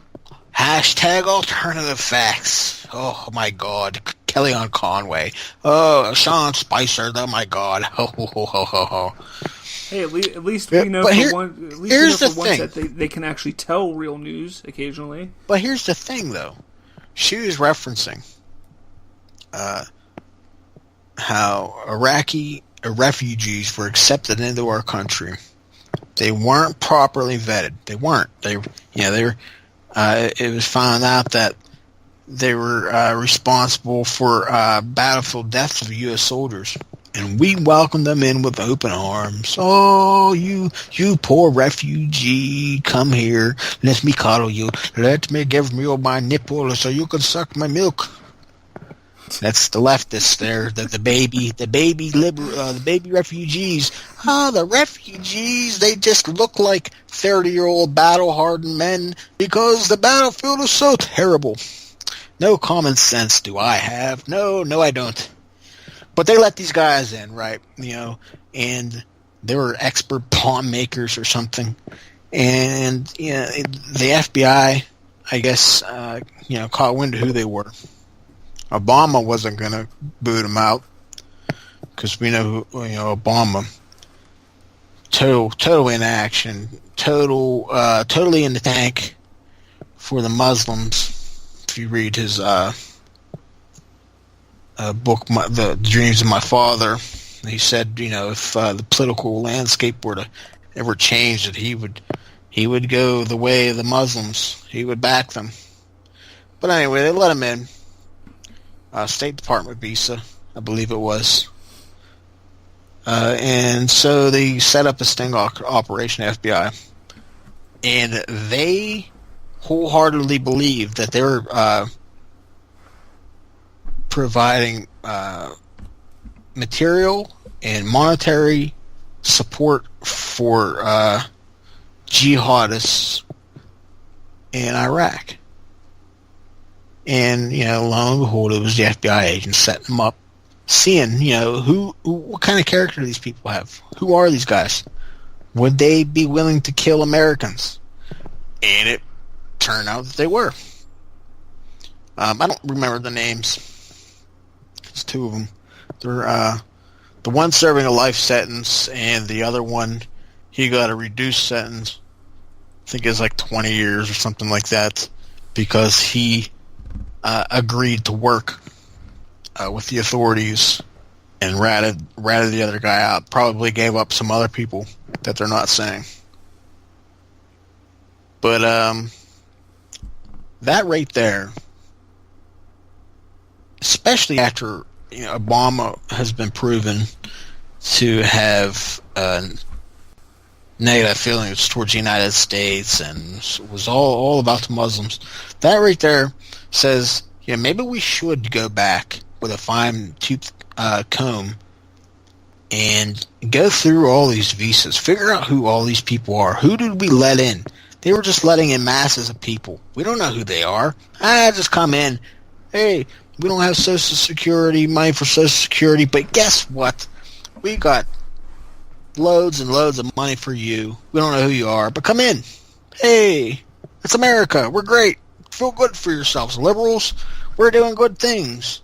hashtag alternative facts. Oh my God, Kellyanne Conway. Oh, Sean Spicer. Oh my God. Ho ho ho ho ho ho. Hey, at least we know At least we know for once that they can actually tell real news occasionally. But here's the thing, though. She was referencing how Iraqi refugees were accepted into our country. They weren't properly vetted. They weren't. It was found out that they were responsible for battlefield deaths of U.S. soldiers. And we welcomed them in with open arms. Oh, you poor refugee, come here. Let me coddle you. Let me give you my nipple so you can suck my milk. That's the leftists there. The baby refugees. The refugees, they just look like 30-year-old battle-hardened men because the battlefield is so terrible. No common sense do I have. No, I don't. But they let these guys in, right? And they were expert pawn makers or something. And the FBI, I guess, caught wind of who they were. Obama wasn't going to boot them out because we know who, Obama. Total inaction, totally in the tank for the Muslims. If you read his book, The Dreams of My Father, he said, if the political landscape were to ever change, that he would go the way of the Muslims. He would back them. But anyway, they let him in. State Department visa, I believe it was. And so they set up a sting operation, FBI. And they wholeheartedly believed that they were providing material and monetary support for jihadists in Iraq. And, lo and behold, it was the FBI agents setting them up, seeing, what kind of character these people have. Who are these guys? Would they be willing to kill Americans? And it turned out that they were. I don't remember the names. It's two of them. They're the one serving a life sentence, and the other one, he got a reduced sentence. I think it's like 20 years or something like that, because he agreed to work with the authorities and ratted the other guy out. Probably gave up some other people that they're not saying. But that right there, especially after Obama has been proven to have negative feelings towards the United States and was all about the Muslims, that right there says, maybe we should go back with a fine-tooth comb and go through all these visas, figure out who all these people are. Who did we let in? They were just letting in masses of people. We don't know who they are. Just come in. Hey, we don't have Social Security, money for Social Security, but guess what? We got loads and loads of money for you. We don't know who you are, but come in. Hey, it's America. We're great. Feel good for yourselves. Liberals, we're doing good things.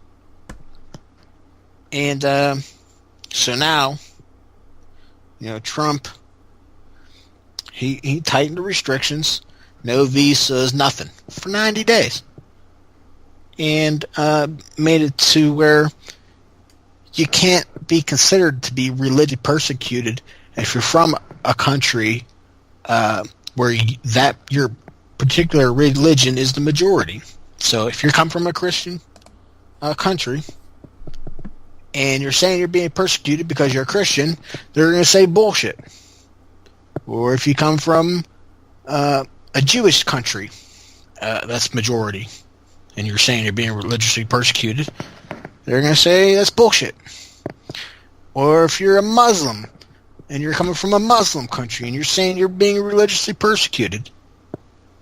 And so now, Trump, he tightened the restrictions. No visas, nothing, for 90 days. And made it to where you can't be considered to be religiously persecuted if you're from a country where your particular religion is the majority. So if you come from a Christian country and you're saying you're being persecuted because you're a Christian, they're going to say bullshit. Or if you come from a Jewish country, that's majority, and you're saying you're being religiously persecuted, they're going to say that's bullshit. Or if you're a Muslim and you're coming from a Muslim country and you're saying you're being religiously persecuted,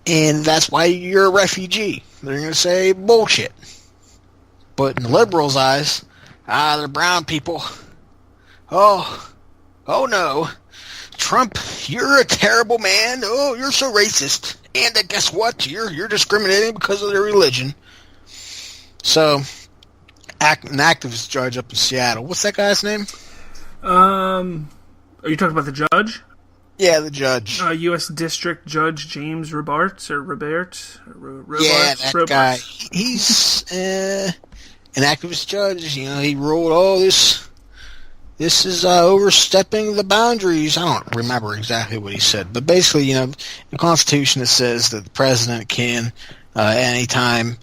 and that's why you're a refugee, they're going to say bullshit. But in the liberals' eyes, the brown people, oh no, Trump, you're a terrible man. Oh, you're so racist. And guess what? You're discriminating because of their religion. So, an activist judge up in Seattle. What's that guy's name? Are you talking about the judge? Yeah, the judge. U.S. District Judge James Robarts or Robert? Yeah, that Robarts. guy. He's an activist judge. He ruled, this is overstepping the boundaries. I don't remember exactly what he said, but basically, the Constitution, it says that the president can anytime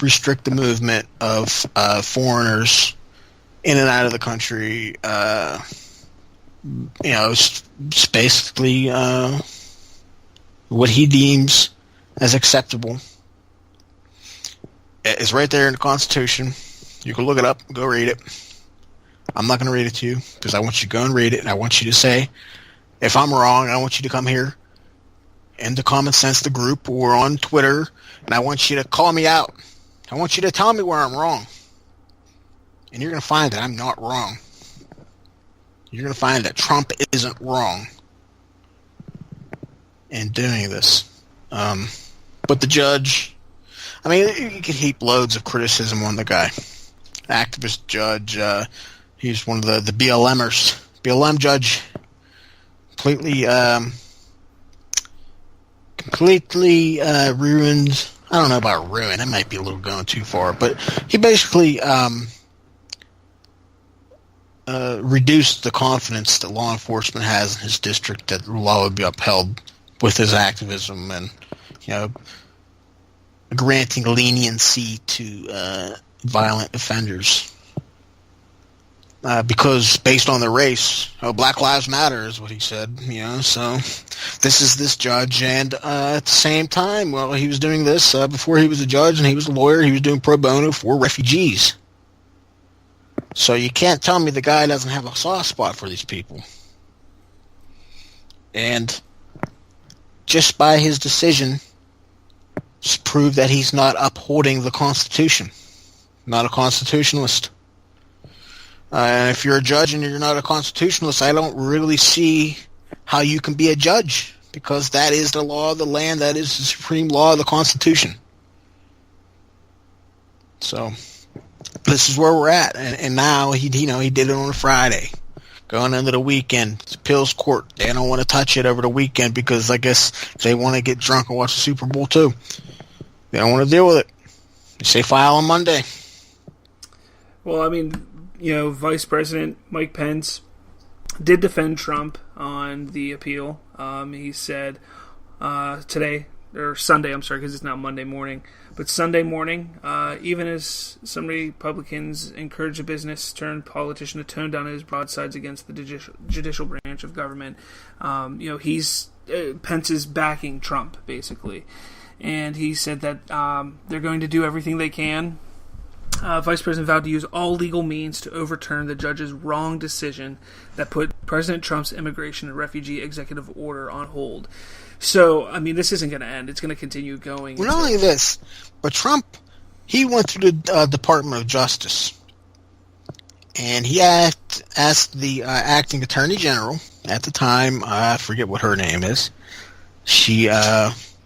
restrict the movement of foreigners in and out of the country. It's basically what he deems as acceptable. It's right there in the Constitution. You can look it up, go read it. I'm not going to read it to you because I want you to go and read it, and I want you to say, if I'm wrong, I want you to come here in the Common Sense, the group, or on Twitter, and I want you to call me out. I want you to tell me where I'm wrong. And you're going to find that I'm not wrong. You're going to find that Trump isn't wrong in doing this. But the judge, you could heap loads of criticism on the guy. Activist judge, he's one of the BLMers. BLM judge, completely ruined. I don't know about ruin. It might be a little going too far. But he basically reduced the confidence that law enforcement has in his district that the law would be upheld with his activism and, granting leniency to violent offenders. Because based on their race, Black Lives Matter is what he said, so this is this judge, and at the same time, he was doing this before he was a judge and he was a lawyer, he was doing pro bono for refugees. So you can't tell me the guy doesn't have a soft spot for these people. And just by his decision, just prove that he's not upholding the Constitution. Not a constitutionalist. And if you're a judge and you're not a constitutionalist, I don't really see how you can be a judge, because that is the law of the land, that is the supreme law of the Constitution. So this is where we're at, and now he did it on a Friday, going into the weekend. It's appeals court. They don't want to touch it over the weekend because I guess they want to get drunk and watch the Super Bowl too. They don't want to deal with it. They say file on Monday. Well, Vice President Mike Pence did defend Trump on the appeal. He said today, or Sunday, I'm sorry, because it's not Monday morning, but Sunday morning, even as some Republicans encourage a business-turned-politician to tone down his broadsides against the judicial branch of government, Pence is backing Trump, basically. And he said that they're going to do everything they can. Vice President vowed to use all legal means to overturn the judge's wrong decision that put President Trump's immigration and refugee executive order on hold. So, this isn't going to end. It's going to continue going. Well, not only this, but Trump, he went through the Department of Justice, and he asked the acting Attorney General at the time, I forget what her name is, she was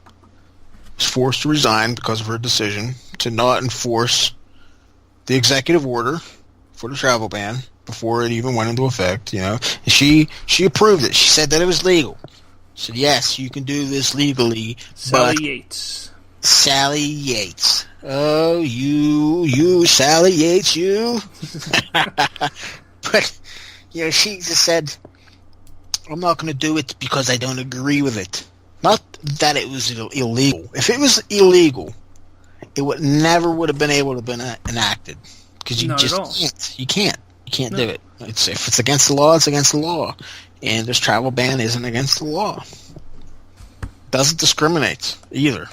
forced to resign because of her decision to not enforce the executive order for the travel ban before it even went into effect, And she approved it. She said that it was legal. She said, yes, you can do this legally. Sally Yates. Oh, you, Sally Yates, you. But, she just said, I'm not going to do it because I don't agree with it. Not that it was illegal. If it was illegal, it never would have been able to have been enacted, because you can't do it. If it's against the law, it's against the law, and this travel ban isn't against the law. Doesn't discriminate either.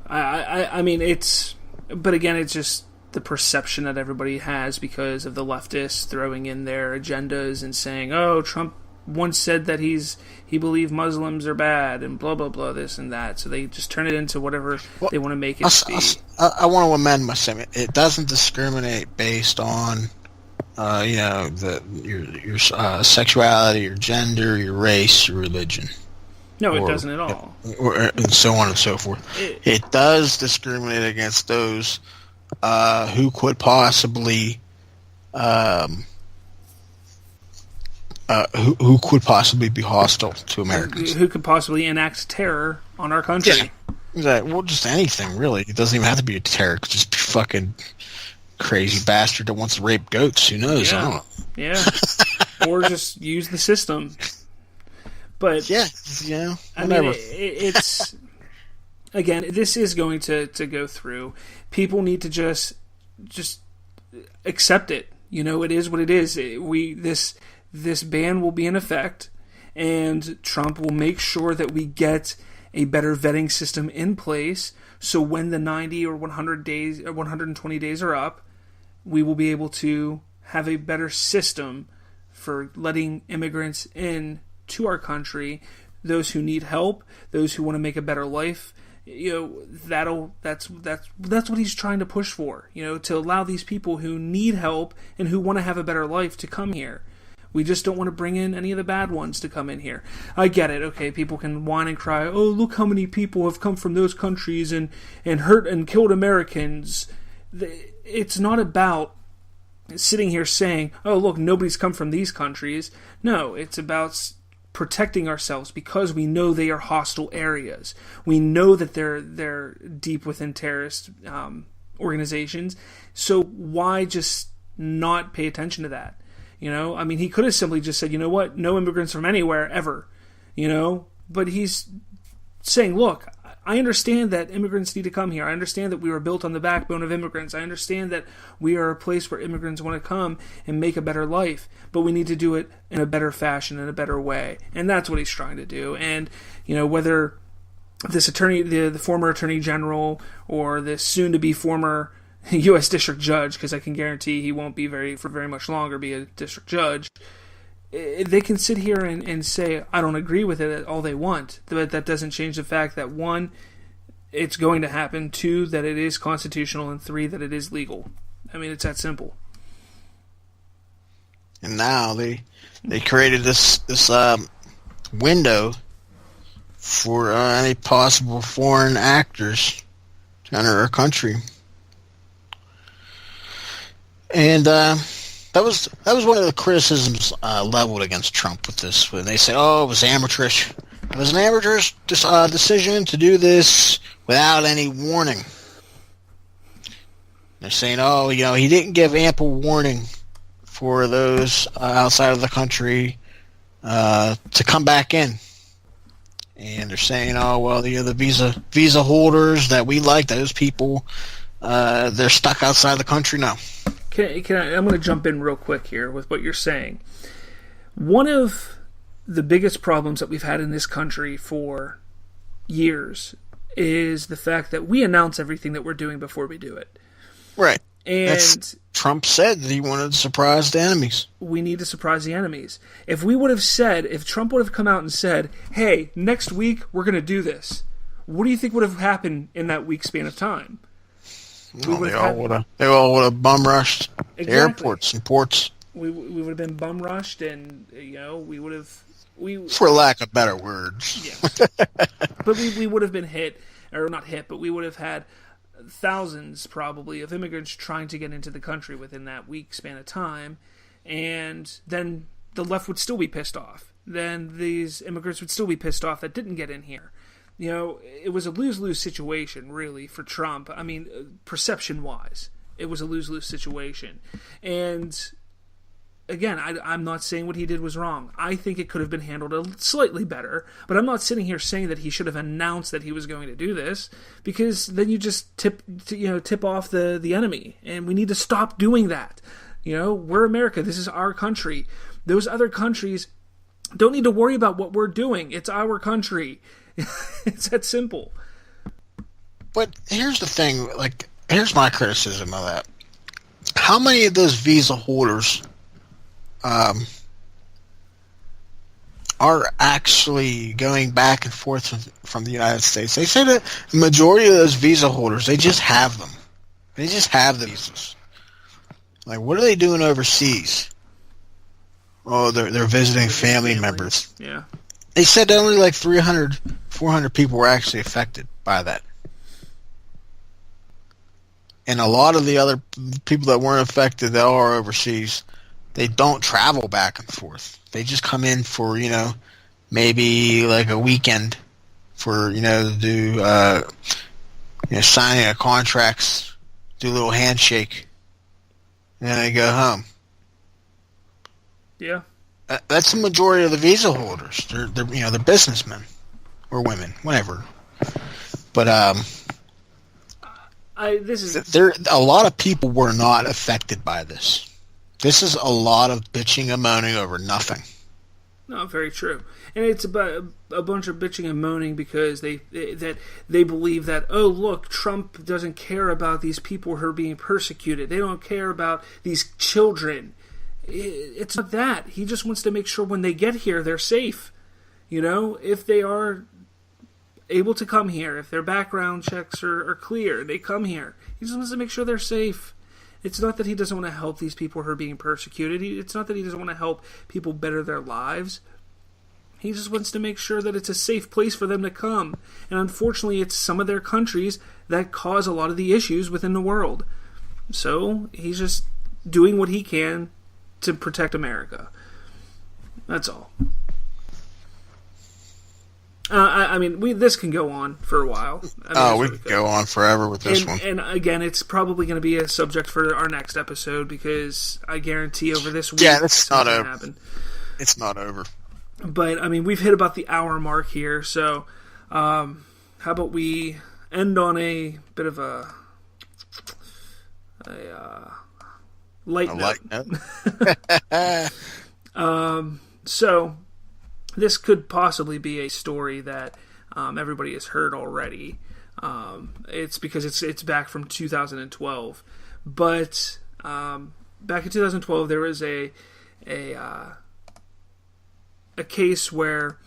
But again, it's just the perception that everybody has because of the leftists throwing in their agendas and saying, "Oh, Trump once said that he believed Muslims are bad and blah blah blah, this and that," so they just turn it into whatever they want to make it be. I want to amend my statement. It doesn't discriminate based on your sexuality, your gender, your race, your religion. No, it doesn't at all. And so on and so forth. It does discriminate against those who could possibly who could possibly be hostile to Americans. Who could possibly enact terror on our country. Yeah. Exactly. Well, just anything, really. It doesn't even have to be a terror. It could just be fucking crazy bastard that wants to rape goats. Who knows? Yeah. I don't know. Yeah. Or just use the system. But yeah, whatever. I mean, it's again, this is going to go through. People need to just accept it. It is what it is. This ban will be in effect, and Trump will make sure that we get a better vetting system in place. So when the 90 or 100 days or 120 days are up, we will be able to have a better system for letting immigrants in to our country, those who need help, those who want to make a better life. That's what he's trying to push for, to allow these people who need help and who want to have a better life to come here. We just don't want to bring in any of the bad ones to come in here. I get it. Okay, people can whine and cry, oh, look how many people have come from those countries and hurt and killed Americans. It's not about sitting here saying, oh, look, nobody's come from these countries. No, it's about protecting ourselves because we know they are hostile areas. We know that they're deep within terrorist organizations. So why just not pay attention to that? I mean, he could have simply just said, you know what, no immigrants from anywhere ever, but he's saying, look, I understand that immigrants need to come here. I understand that we were built on the backbone of immigrants. I understand that we are a place where immigrants want to come and make a better life, but we need to do it in a better fashion, in a better way. And that's what he's trying to do. And, whether this attorney, the former attorney general, or this soon-to-be former U.S. district judge, because I can guarantee he won't be for very much longer be a district judge, they can sit here and say, I don't agree with it all they want, but that doesn't change the fact that, one, it's going to happen, two, that it is constitutional, and three, that it is legal. I mean, it's that simple. And now they created this window for any possible foreign actors to enter our country. And that was one of the criticisms leveled against Trump with this, when they say, "Oh, it was amateurish. It was an amateurish decision to do this without any warning." They're saying, "Oh, he didn't give ample warning for those outside of the country to come back in." And they're saying, "Oh, well, the visa holders that we like, those people, they're stuck outside the country now." I'm going to jump in real quick here with what you're saying. One of the biggest problems that we've had in this country for years is the fact that we announce everything that we're doing before we do it. Right. And Trump said that he wanted to surprise the enemies. We need to surprise the enemies. If Trump would have come out and said, hey, next week we're going to do this, what do you think would have happened in that week span of time? Well, they all would have bum rushed airports and ports. We would have been bum rushed, and we would have for lack of better words. Yeah. But we would have been hit, or not hit, but we would have had thousands probably of immigrants trying to get into the country within that week span of time, and then the left would still be pissed off. Then these immigrants would still be pissed off that didn't get in here. It was a lose-lose situation, really, for Trump. I mean, perception-wise, it was a lose-lose situation. And, again, I'm not saying what he did was wrong. I think it could have been handled slightly better, but I'm not sitting here saying that he should have announced that he was going to do this, because then you just tip off the enemy, and we need to stop doing that. We're America. This is our country. Those other countries don't need to worry about what we're doing. It's our country. It's that simple. But here's the thing, here's my criticism of that. How many of those visa holders are actually going back and forth from the United States? They say that the majority of those visa holders, they just have them. They just have the visas. What are they doing overseas? Oh, they're visiting family members. Yeah. They said that only 300, 400 people were actually affected by that. And a lot of the other people that weren't affected that are overseas, they don't travel back and forth. They just come in for, maybe like a weekend for, to do, signing of contracts, do a little handshake, and then they go home. Yeah. That's the majority of the visa holders. They're businessmen or women, whatever. But there a lot of people were not affected by this. This is a lot of bitching and moaning over nothing. No, very true. And it's about a bunch of bitching and moaning because they believe that, oh, look, Trump doesn't care about these people who are being persecuted. They don't care about these children. It's not that. He just wants to make sure when they get here, they're safe. If they are able to come here, if their background checks are clear, they come here. He just wants to make sure they're safe. It's not that he doesn't want to help these people who are being persecuted. It's not that he doesn't want to help people better their lives. He just wants to make sure that it's a safe place for them to come. And unfortunately, it's some of their countries that cause a lot of the issues within the world. So he's just doing what he can to protect America. That's all. This can go on for a while. We could go on forever with this one. And again, it's probably going to be a subject for our next episode because I guarantee over this week, it's not over. Happen. It's not over. But we've hit about the hour mark here, so how about we end on a bit of a light note. So this could possibly be a story that everybody has heard already. It's because it's back from 2012, but back in 2012 there was a case where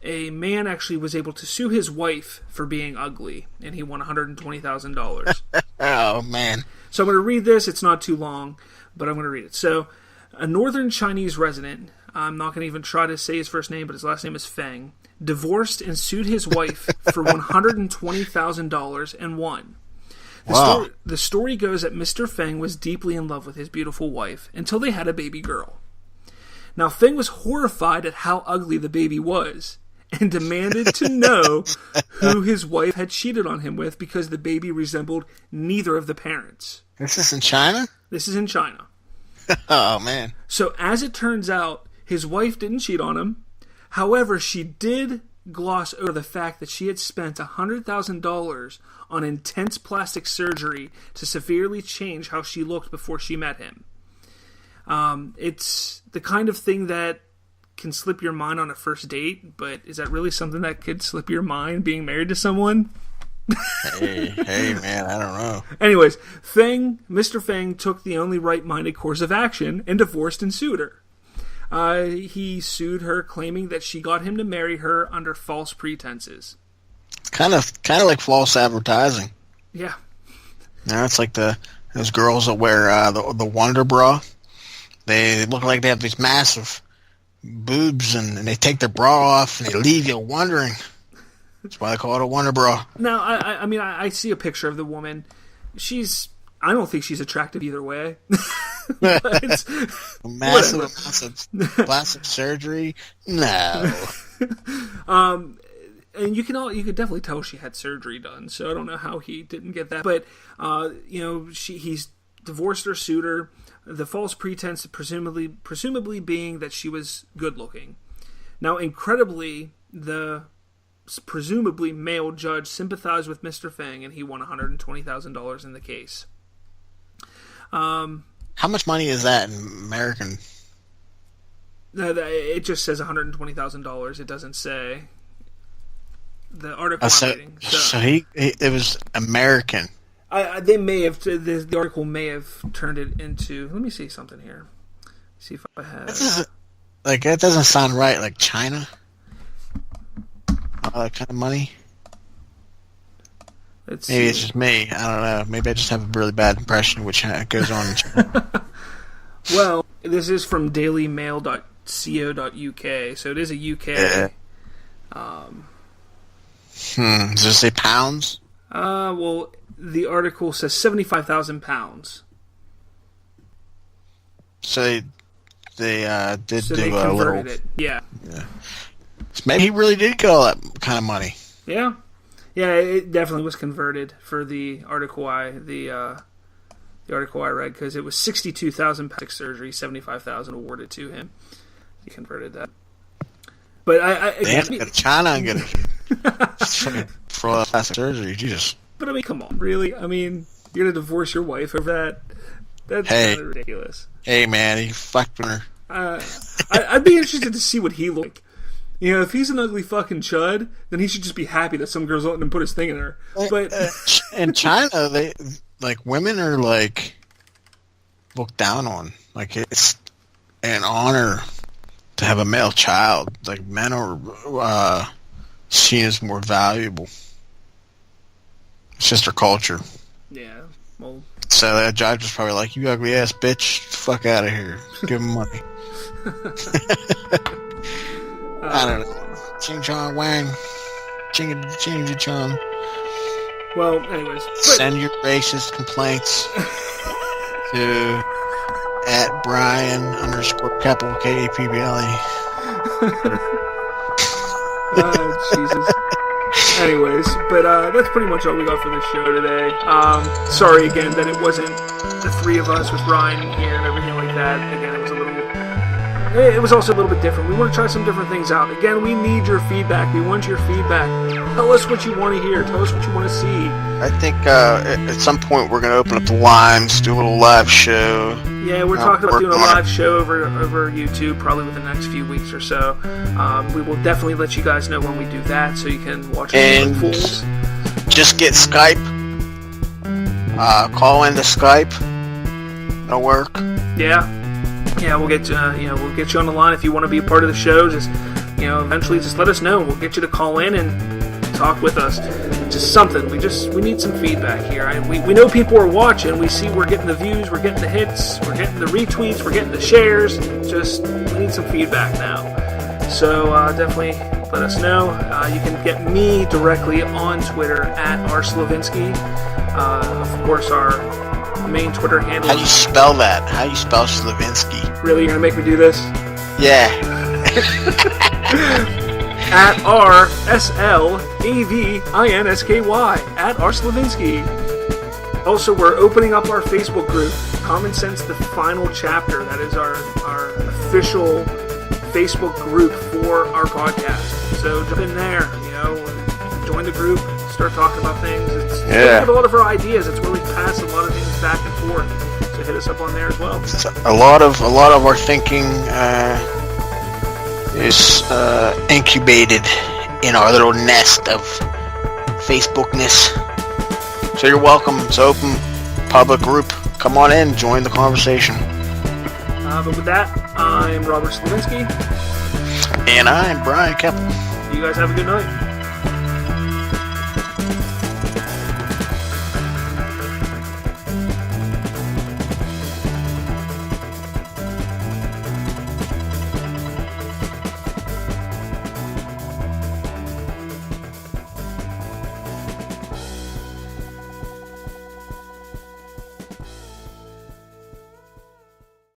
a man actually was able to sue his wife for being ugly, and he won $120,000. Oh, man. So I'm going to read this. It's not too long, but I'm going to read it. So, a northern Chinese resident, I'm not going to even try to say his first name, but his last name is Feng, divorced and sued his wife for $120,000 and won. The story goes that Mr. Feng was deeply in love with his beautiful wife until they had a baby girl. Now, Feng was horrified at how ugly the baby was and demanded to know who his wife had cheated on him with because the baby resembled neither of the parents. This is in China? This is in China. Oh, man. So, as it turns out, his wife didn't cheat on him. However, she did gloss over the fact that she had spent $100,000 on intense plastic surgery to severely change how she looked before she met him. It's the kind of thing that can slip your mind on a first date, but is that really something that could slip your mind being married to someone? Hey, man, I don't know. Anyways, Mr. Feng took the only right-minded course of action and divorced and sued her. He sued her, claiming that she got him to marry her under false pretenses. It's kind of like false advertising. Yeah. Now it's like those girls that wear the Wonder Bra. They look like they have these massive boobs, and they take their bra off, and they leave you wondering. That's why they call it a Wonder Bra. Now, I see a picture of the woman. I don't think she's attractive either way. Massive plastic surgery? No. And you could definitely tell she had surgery done, so I don't know how he didn't get that. But, he's divorced her, sued her. The false pretense presumably being that she was good looking. Now, incredibly, the presumably male judge sympathized with Mr. Feng, and he won $120,000 in the case. How much money is that in American? It just says $120,000. It doesn't say the article I'm reading. So it was American. They may have. The article may have turned it into. Let me see something here. See if I have. That doesn't sound right. Like China, all that kind of money. Maybe it's just me. I don't know. Maybe I just have a really bad impression of what goes on in China. Well, this is from dailymail.co.uk, so it is a UK. Yeah. Does it say pounds? Well, the article says £75,000. So they did So do they a converted little. it. Yeah. So maybe he really did get all that kind of money. Yeah. Yeah, it definitely was converted for the article the article I read, because it was 62,000 plastic surgery, 75,000 awarded to him. He converted that. But Damn, go to China and get it for all that plastic surgery. Jesus. But I mean, come on, really? I mean, you're gonna divorce your wife over that? That's kind of ridiculous. Hey, man, he fucked her. I'd be interested to see what he looked like. You know, if he's an ugly fucking chud, then he should just be happy that some girl's letting him put his thing in her. But in China, they like women are like looked down on. Like it's an honor to have a male child. Like men are seen as more valuable. It's just their culture. Yeah, well. So that judge was probably like, "You ugly ass bitch, fuck out of here. Give him money." I don't know. Ching Chong Wang. Ching Chong. Well, anyways. Send your racist complaints to @Brian_KAPBLE. Jesus. Anyways, but that's pretty much all we got for this show today. Sorry again that it wasn't the three of us with Ryan here and everything like that. Again, it was also a little bit different. We want to try some different things out. Again, we need your feedback. We want your feedback. Tell us what you want to hear. Tell us what you want to see. I think at some point we're going to open up the lines, do a little live show. Yeah, we're talking about doing a live show over YouTube probably within the next few weeks or so. We will definitely let you guys know when we do that so you can watch it. Fools. Just get Skype. Call into Skype. It'll work. Yeah. Yeah, we'll get we'll get you on the line if you want to be a part of the show. Just eventually, just let us know. We'll get you to call in and talk with us. Just something. We need some feedback here. We know people are watching. We see we're getting the views, we're getting the hits, we're getting the retweets, we're getting the shares. Just we need some feedback now. So definitely let us know. You can get me directly on Twitter @rslavinsky. Of course, our main Twitter handle. How do you spell that? How do you spell Slavinsky? Really, you're gonna make me do this? Yeah. @RSLAVINSKY @rslavinsky. Also, we're opening up our Facebook group, Common Sense the Final Chapter. That is our official Facebook group for our podcast. So jump in there, join the group, start talking about things. It's we have a lot of our ideas. It's where we pass a lot of things back and forth. So hit us up on there as well. A lot of our thinking is incubated in our little nest of Facebookness. So you're welcome. It's open, public group. Come on in, join the conversation. But with that, I'm Robert Slavinsky. And I'm Brian Keppel. You guys have a good night.